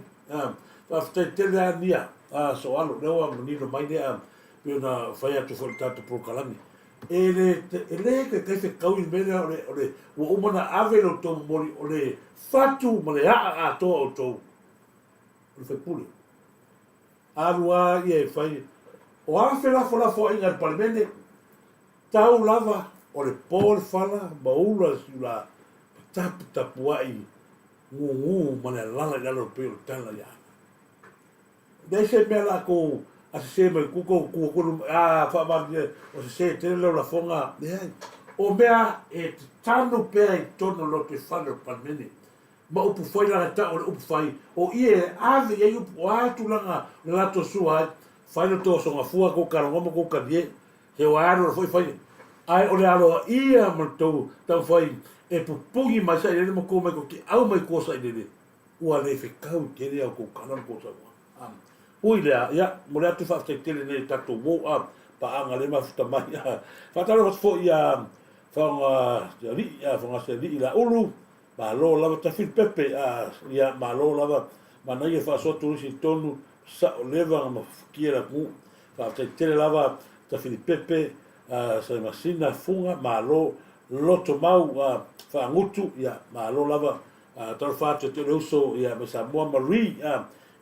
S1: fa te la nia so alo no wa ni no mai dia pe na fa ya tu fo ta tu pro kalami ele que se kau i mele ole o mana ave lo to mori ole fatu mo le a to o to o fe puli Arua ia e whai. O awhi lafo inga al palemene, tau lava o le pōle whala, maula si la tapu ai, ngu mana lala i lalo pēo tala ia. Nei se mea la ko, a se se mai kuko, whamamia, o se se tene leo la fonga, o mea e tanu pēa i tono lo te whana o palemene. Ma upu fai langa ta o le upu fai o ie ave ia upu atu langa le lato sua fai no to songa fua ko karangoma ko kadie he o aro foi fai ai o le aro ia ma to tau fai e pupungi mai sai le mo ko mai ko ki au mai ko sai le ua le fe kau ke le ko kanan ko sa ui le ia mo le atu fa te tele ne tato wo pa anga le ma futa mai fa talo fo ia fa se li la ulu ma lo lava ta fil pepe ia ma lo lava ma na ia fa so Turisi tonu sa o leva ma kiera ku fa te tele lava ta fil pepe sa masina funga ma lo loto mau fa ngutu ia ma lo lava ta fa te uso ia ma sa mo mari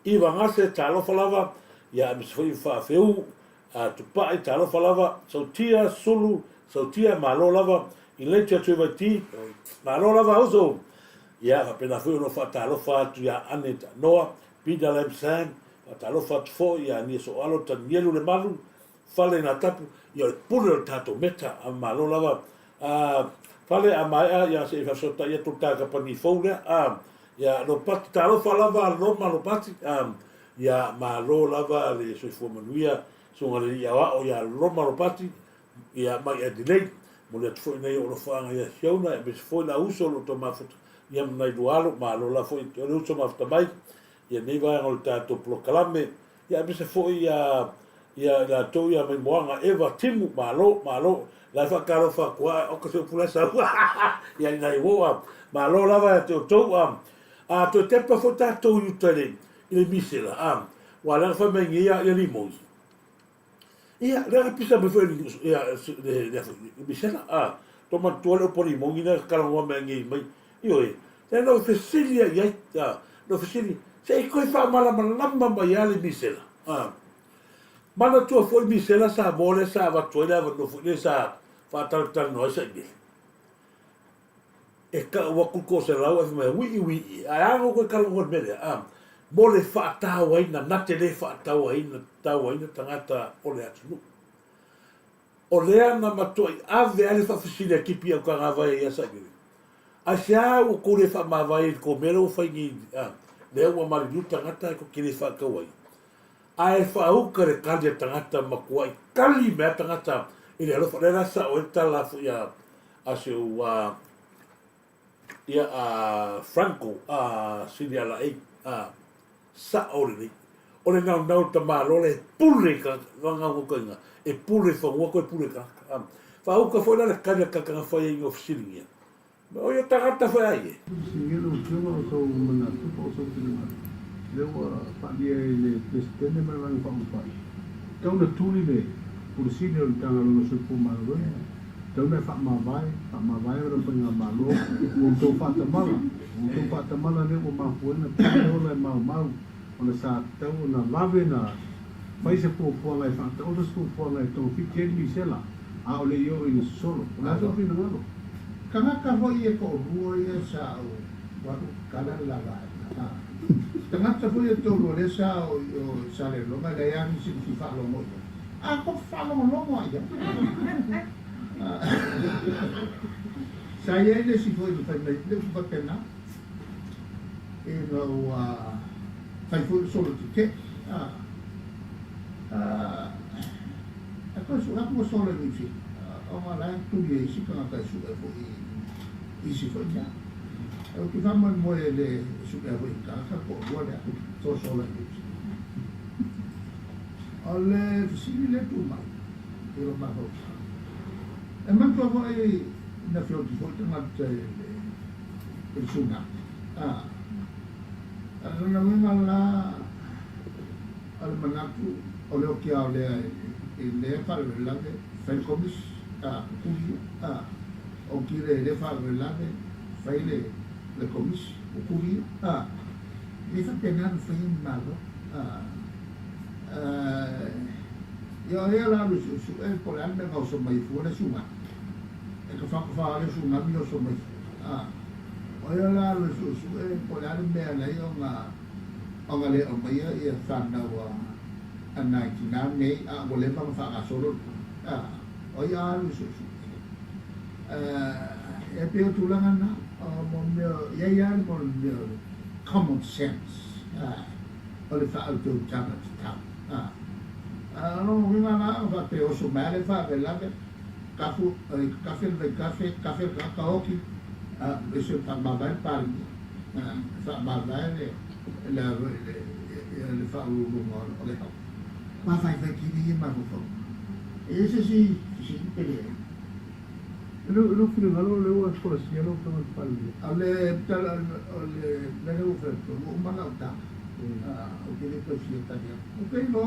S1: i va ngase ta lo fa lava ia ma foi fa feu tu pa ta lo fa lava so tia sulu so tia ma lo lava i le tu va ti ma lo lava uso ia pena foi no fa ta lo fa tu ia aneta noa pida le san ta lo fa fo ia ni so alo ta nielu le malu fale na tapu ia pure tato meta a ma lo lava Pale a mai a ia se fa sota ia tu ka pa ni fo le ia lo pat ta lo fa lava lo ma lo pat ia ma lo lava le so fo manuia so ngale ia wa o ia lo ma lo pat ia mai e delay mo le fo nei o lo fa ia siona e be fo la uso lo to ma fo ia mai do alo ma lo la fo lo uso ma fo mai ia nei va o ta to proclame ia be se fo ia la to ia mai moanga eva timu ma lo la fa caro fa qua o che pure sa ia nei wo ma lo lava to a to te pa fo ta to yu tele il misela wala fa me ia limos ia le pisa be fo ia le misela to ma to le por limon ina kala wa me ngi mai io e no fesilia ia no fesilia se ko fa mala lamba mai ale misela mana tua foi misela sa mole sa va toila va no foi sa fa tal no sa ngi e ka wa ku ko se la wa me wi a ngo ko ka ngo me mole fa ta wa ina na te le fa ta wa ina tangata ole atu o lea na matoi ave ale fa fisilia kipi au ka ngawai ia sa ngi a sia o ko le fa ma vai ko mero fa ngi le wa mari lu tangata ko kile fa ka wai ai fa au ka re kali tangata makuai kali me tangata ile alo fa le sa o tala fu ya a se wa ia Franco silia la sa ole ngau ta malo le pule ka nga ko nga e pule fa ko pule ka fa au ka fo la kali ka fa i ofisilia o ia tangata fa ai
S7: Singelo tuma so mana tu so tuma lewa pa dia le presidente me lang pa pa tau na tuli le kursi le tanga lo so puma lo tau na fa ma vai ro pa nga malo o to fa ta mala le o ma fuena o le ma ona sa tau na lave na fai se po lai fa tau so lai to fi mi sela a ole yo in solo na so fi na lo Kanaka hoi e ko rua ia sa o waru kala la la. Kanaka hoi e to rua sa o sa le longa le ia ni si fa lo mo. Ko fa lo mo ia. Sa ia le si foi do fai le fa pena. E no fai foi solo che ko su mo solo ni fi. Oma la tu ye si kana ka su e foi isi foi ya o que vamos mo le su e foi ka ko wala to so la ni ale si le tu mai pero ma ho e man to foi na fio di foi ma persona na wenga la al manatu ole o que ale le fa la fel comis kuri o kire le fa relave fai le comis o kuri le fa pena fai malo io la su e por anche non so mai fuori su ma e che fa le su ma io so mai o io la su e por anche me lei o le o mai e fa na wa anai na nei voleva fa solo o ia lu e pe tulanga na mo ia mo common sense o le fa auto tama no mi mana va pe o so male fa bella cafu cafe ka oki e se fa ma vai par fa ma vai le fa o le ma fai chi ma fa ese sí pelea. Lo fino a lo scuola si lo come palle. Alle le ho fatto un manauta. O che le cose italiane. O che no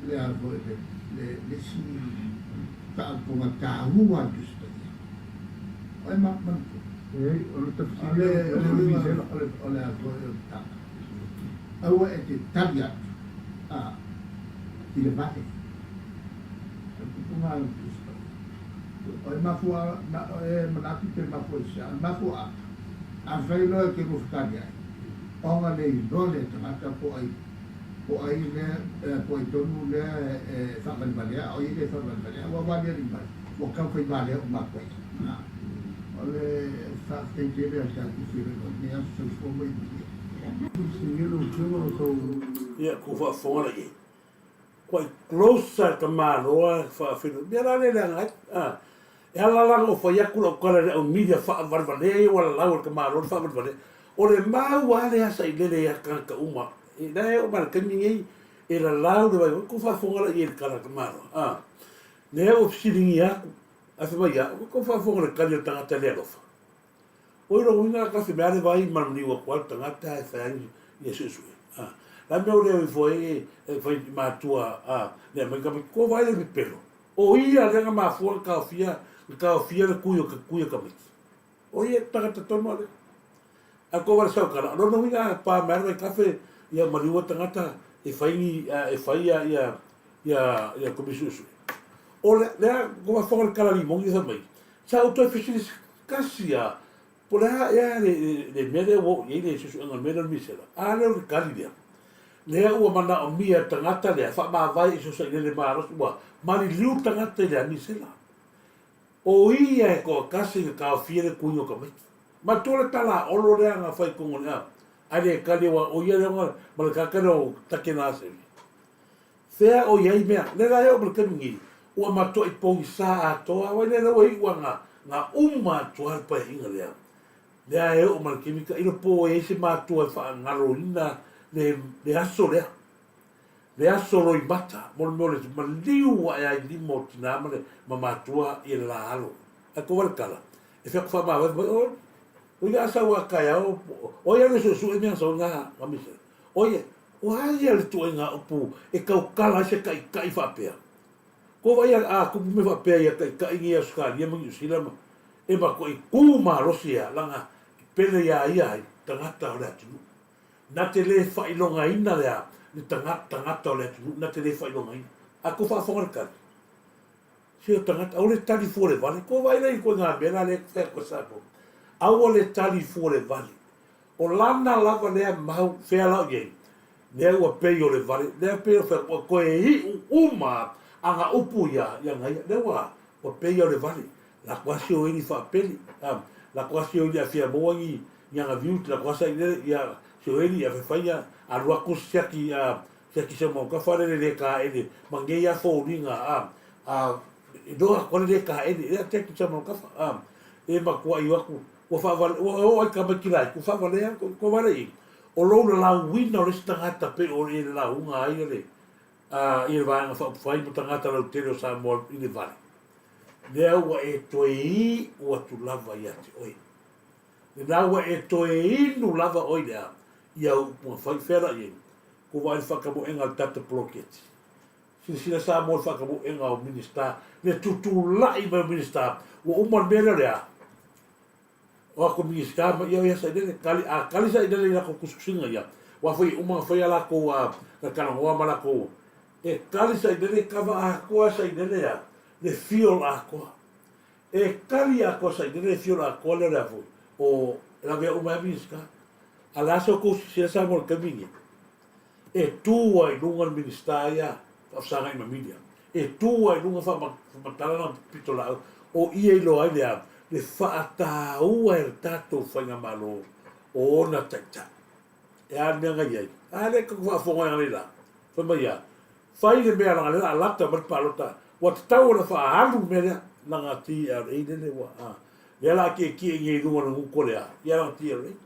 S7: le arbore le si talpo ma ta uwa giusto. O ma lo tafsir le arbore ta. O è tagliato. Il bate. O mafua manati pe mafua sia mafua a failo ke ko fkaria o nga le dole tanga po ai le po i tonu le fa balbalea o i le fa balbalea wa wa le rimba o ka fa balea o ma ko
S4: ole sa te jere sa ki no ni a su fo mai
S1: ia ku fa fora ye quite closer to maloa fa fino mira le ngai e ala la o fa ya ku lo kala o media fa varvale wala la o ka malo fa varvale o le mau ale asa i le ya ka uma e dai o mar kami e la la de vai ku fa fora ye kala ka malo ne o siringia a fa ya ku fa fora ka le tanga tele lofa o ro una ka se me vai mar ni o kwal tanga ta fa yesu la meu le foi matua le me ko vai le pelo o ia le ma fu ka fia le kuyo ka mit o ia ta to no le a ko va sa kala no no ia pa mer de café ia mariwa tangata e fai ia komisusu o le ko va fo kala limon ia mai sa auto efficiency kasia por ia le mede wo ia le susu ngal mede misela ale o kalidia lea ua mana o mia tangata lea wha maa vai iso sa ile maaros ua mani liu tangata lea misela o ia e ko kasi ka kao fiere kuingo ka miti ma tole tala olo lea nga whai kongo lea ale kali wa o ia lea nga mala kakare o take nase fea o iai mea lea eo mala kamingi ua mato i pongi sa atoa wai lea ua i ua nga atoa pa inga lea lea eo mala kimika ilo po e se matua wha ngaro ina le aso roi mata mo le maliu ai ai limo tina male mamatua i la alo a ko wal kala e fa fa ma o ia sa wa ka ya o ia le su e mi so nga amisa o ia o ai le tu nga opu e ka kala se kai fa pe ko vai a ku me fa pe ia kai ngia ska ia mo sila e ma ko i kuma rosia langa pele ia ia tangata ora tu na te le whailonga ina lea, ni tangata o lea tunu, na te le whailonga ina. A ko whaafonga kari. Sio tangata, au le tali fuore vale, ko waila i koe ngā mena le whea ko sapo. Au le tali fuore vale. O lana lava lea mau whea lau iei. Lea ua pei o le vale, lea pei o whea, o koe hi uma anga upu ia ngai, lea ua pei o le vale. La kwasi o ini whaapeli, la kwasi o ini a whia moangi, ianga viuti, la kwasa ia so ele a faia a rua kusiaki se mo ka fare le ka ele mangeia fo ringa do ko le ka ele e te ki se mo ka e ma ko ai ko fa va o ka ba kila ko fa va le ko va le o lo la wina o stangata pe o le la unga ai le e va fa fai mo tangata lo te sa mo i le vale le wa e toi o tu lava ia te oi le wa e toi no lava oi le ia mo fai fera ia ko vai whakamo enga tata ploketi sila sa mo whakamo enga o minista le tutu lai mai minista o umar mera rea o ako minista ma ia sa idene kali sa idene ia ko kususinga ia wa fai umar fai ala ko ka kana hoa mala ko e kali sa idene kava a ko sa idene ia le fiol a ko e kali a ko sa idene fiol a ko le rea o la vea umar minista ala so ko si sa mo kamingi e tu ai lunga minista ia fa sanga i media e tu ai lunga fa matala na pitola o ia lo ai le fa ata u e tato fa nga malo o na tata e a nga ia ale ko fa fo nga la fa mai fai le mea la lata mar palota wat tau na fa alu mea na ngati a e le wa le la ke ngi lunga no ko le ia la ti le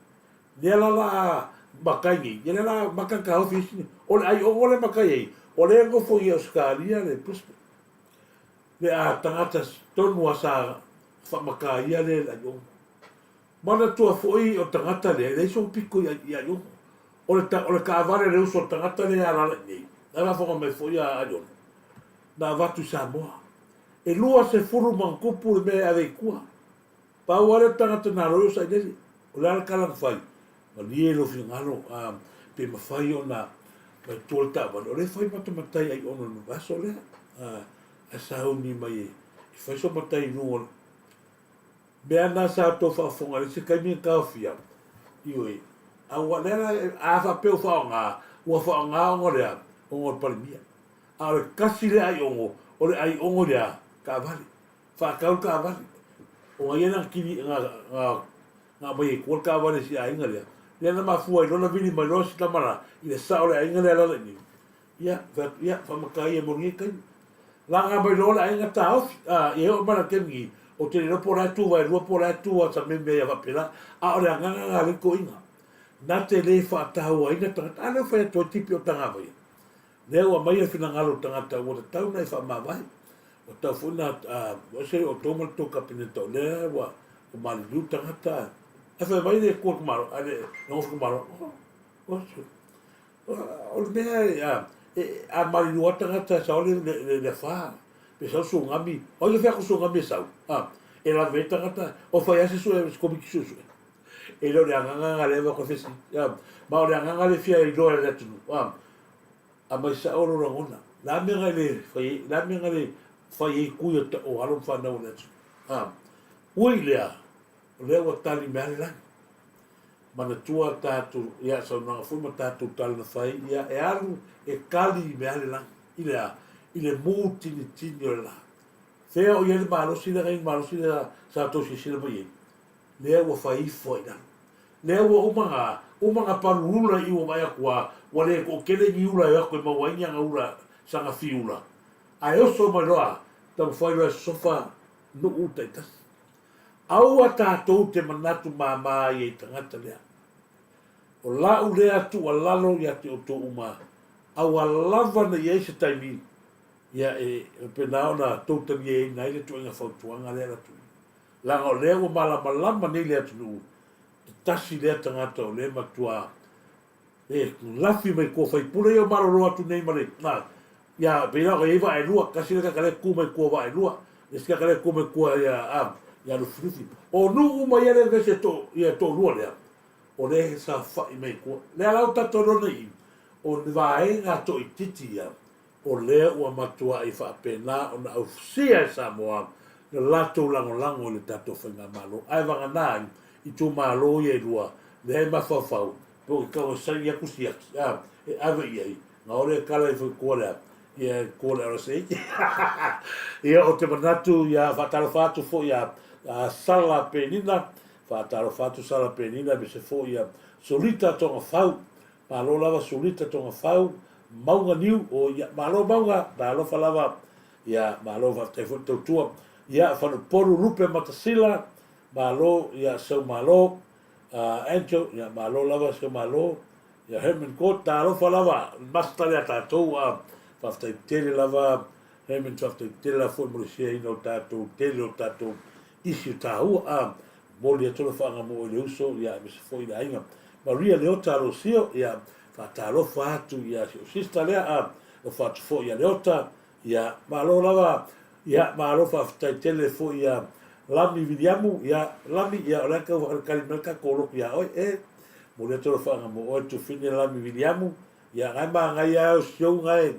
S1: Nela la makai, nela makaka ofisi. Ole ai ole makai. Ole ngo fo ia skalia le plus. Le a tangata tonu asa fa makai le la yo. Mana tu foi o tangata le so piko ia yo. Ole ka vale le uso tangata le ala ni. Ela fo me foi a yo. Na vatu Samoa. E lua se furu mankupu me ave kua. Pa wale tangata na ro sa dele. Ole al kala fai. Ni lo fingalo pe mafai ona pe tolta ba le fai matai ai ona no vaso le a sa ni mai fai so matai no be ana sa to fa fonga le se kai mi ka fia ioi a wa le a fa pe fa nga ngore o palmia a le kasi le ai ongo o le ai ongo le ka vale fa ka vale o ia na kini nga mai ko ka wale si ainga le le na mafua i lona vini mai rosi tamara i le sa ole ainga le ala ni ia fa makai e mongi kai langa mai lola ainga ta off e o mana kemi o te no pora tu vai ro pora tu a sa me ya va pela a ole nga le ko inga na te le fa ta wa ina ta ana fa to tipi o tanga vai le o mai fina ngalo tanga ta o ta na fa ma vai o ta funa o se o to mo to kapine to le wa o mal lu tanga ta e fa vai de ko maro ale no ko maro o le ya a mal lu tanga ta sa ole le fa pe sa so ngami o le fa ko so ngami sa e la veta ta o fa ya se so e ko mi ki so e lo le anga le va ko fesi ma o le anga le fia i lo le tu a mai sa oro rongona la me le fai ku yo o alo fa na le tu ui le o tali me la mana tua tatu ya so na fu ma tatu tal na fai ya e alu e kali me la ile muti ni tinio la fe o ye malo si le malo si sa to si le bai le o fai foi na le o umanga palula i o mai kwa wale ko kele ni ula ya ko ma wanya ula sanga fiula ai o so mai loa ta foi lo sofa no uta ita au ata to te manatu mama i tangata le o la u le atu alalo ya te o to uma au alava na ye se taimi ya e pena ona to te ye nai le tuanga fautuanga le atu la o le o mala malama nei le atu no tasi le tangata o le matua e lafi mai ko fai pule o maro roa tu nei mare na ya pena o eva e lua kasi le ka le ku mai ko va e lua le ska ka le ku mai ko ya lo frufi o nu uma ya le vese to ya to lua le o le sa fa i mai ko le ala ta to no nei o vai nga to ititi ya o le o matua i fa pena o na sia Samoa le lato lango le tato fa nga malo ai va nga i tu malo ye lua le ma fa fa po ka o sa ya kusia e ave ye na ore kala i fu ko le ye ko le se ye o te manatu ya fa fatu fo ya sala penina fa fatu sala penina be se fo ya solita tonga fau malo lava solita tonga fau maunga niu o ya malo maunga malo fa lava ya malo va te fo tua ya fa poru lupe matasila malo ya so malo ancho ya malo lava so malo ya hemen ko talo fa lava basta ya tatou fa te tele lava hemen fa te tele la fo mo se no tatou tele o tatou isi tau mo le tolo fa mo le uso ya me se foi da inga Maria Leota lo sio ya fa talo fa tu ya sista le o fa tu fo ya Leota ya malo lava ya malo fa te tele fo ya lami vidiamu ya lami ya ora ka kalimelka kolo ya oi mo le tolo fa mo o tu fine lami vidiamu ya ngamba ya sio ngai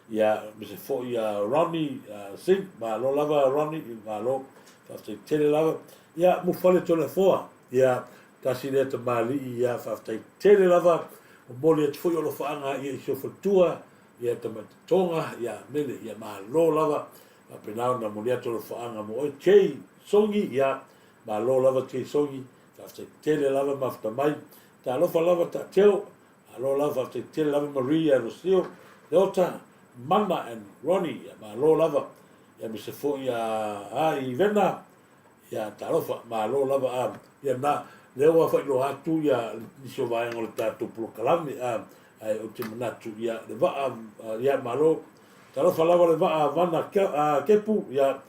S1: ya me se fo ya Ronnie sing malo lava Ronnie malo fa te tele lava ya mo fale tole fo ya kasi le te mali ya fa te tele lava mo le fo yo lo fa nga i so fo tua ya te tonga ya mele ya malo lava a pena na molia tolo faanga mo o chei songi ya ma lo lava chei songi ta te tele lava mafta mai ta lo fa lava ta teo a lo lava te tele lava Maria Rocio Leota Mama and Ronnie ya ma lo lava ya mi se fo ya i vena ya ta lo fa ma lo lava ya na le wa fa lo hatu ya ni so vai ngol ta tu pro kalami ai o te manatu ya le va ya ma lo talo falava le va vana kepu ya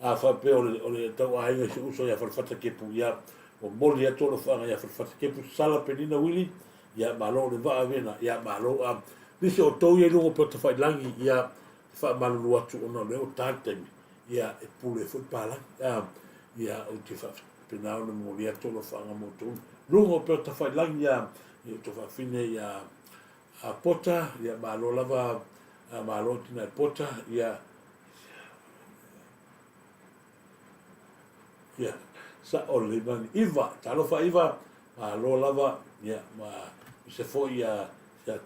S1: fa pe o le tau ai ngai uso ya fa fata kepu ya o moli ya tolo fa ya fa fata kepu sala penina wili ya malo le va vena ya malo nisi o tau ye lungo pe fa langi ya fa malo lu atu ona le o tante ya e pule fu pala ya o te fa pena o moli ya tolo fa mo tu lungo pe fa langi ya to fa fine ya a pota ya malo lava malo tina pota ya sa olivan iva talo fa iva malo lava ya ma se fo ya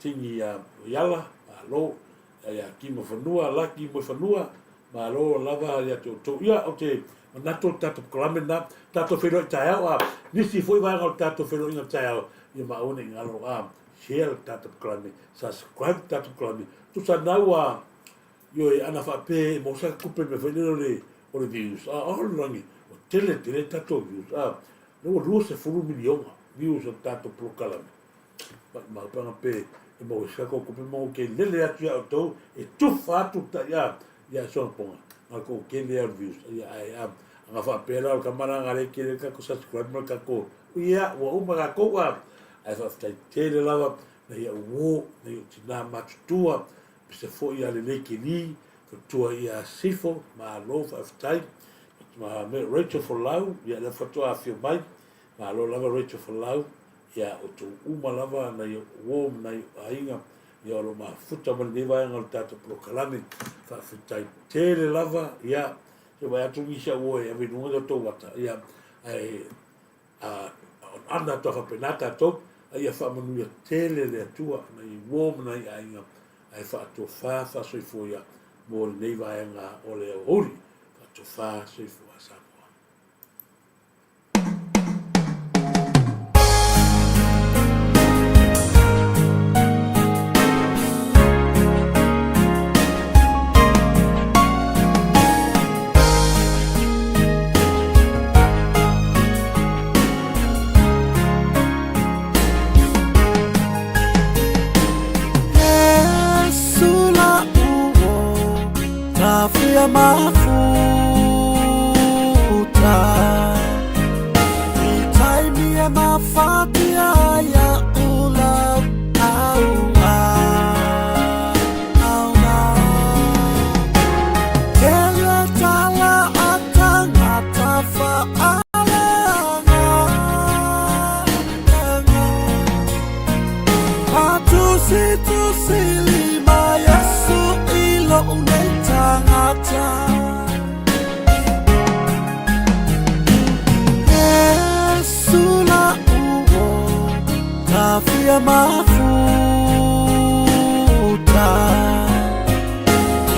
S1: tingi ya yala malo ya kimo fanua laki mo fanua Malo lava ya to ia o te nato tato klame na tato fero taia wa nisi foi vai o tato fero ina taia ia ma one ngalo share tato klame subscribe tato klame tu sa nawa yo ana fa pe mo sa kupe me foi o le views o longi o tele tato views no lu se fulu milion views o tato pro klame ma pa pe mo sa ko kupe mo ke lele atu ya to e tu fa tu taia ya so ponga ako kele views ya nga fa pela o kamara ngare kele ka ko subscribe ka ko ya wa uma ka ko wa ai fa tele lava na ya wo na yo tina matua se fo ya le lekini ko tua ya sifo ma lo fa tai ma me Rachel for love ya la foto a fio mai ma lo lava Rachel for love ya o tu uma lava na yo wo na ainga ya lo ma futa ma ni vai ngal tato pro kalani fa futai tele lava ya se vai atu ngisha wo e ave nunga to wata ya ai anda to fa penata to ai fa manu ya tele le tua na i wo na ai nga ai fa to fa so fo ya mo nei vai nga o le ori fa to fa so fo sa
S13: mafuta itaimie mafatia ya ula auna kele tala atangata faalanga atusitusili Yesu ilo unetangata Yesu la uo tafia mafuta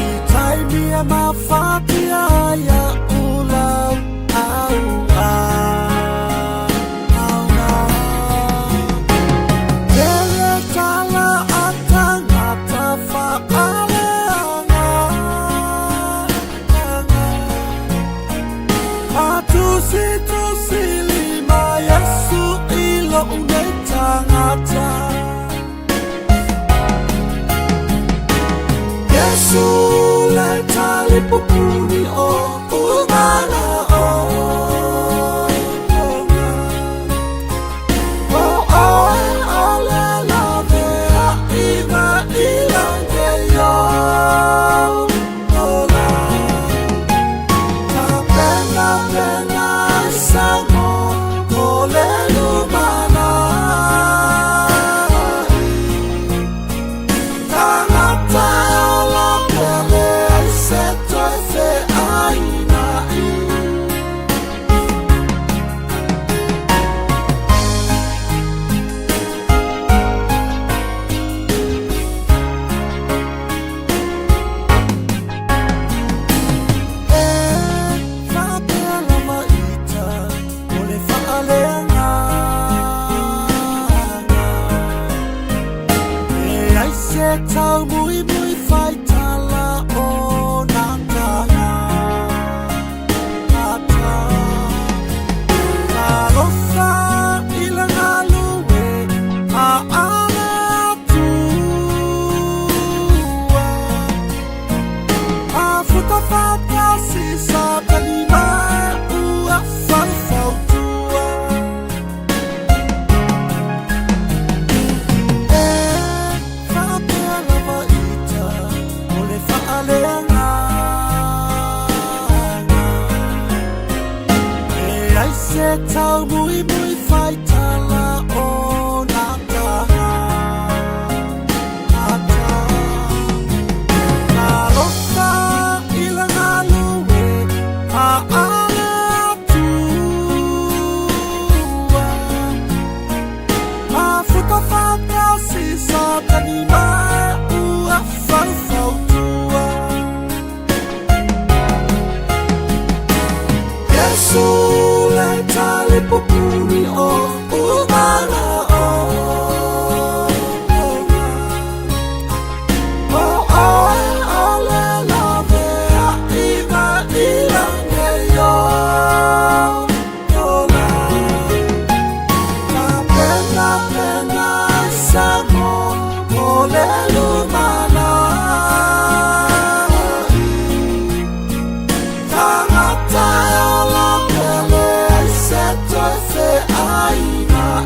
S13: itaimia mafatia ya ula Yesu leta lipukuni o umana le lumana Tangata la pele se toi fe aina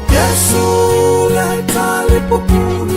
S13: Yesu le tali popuni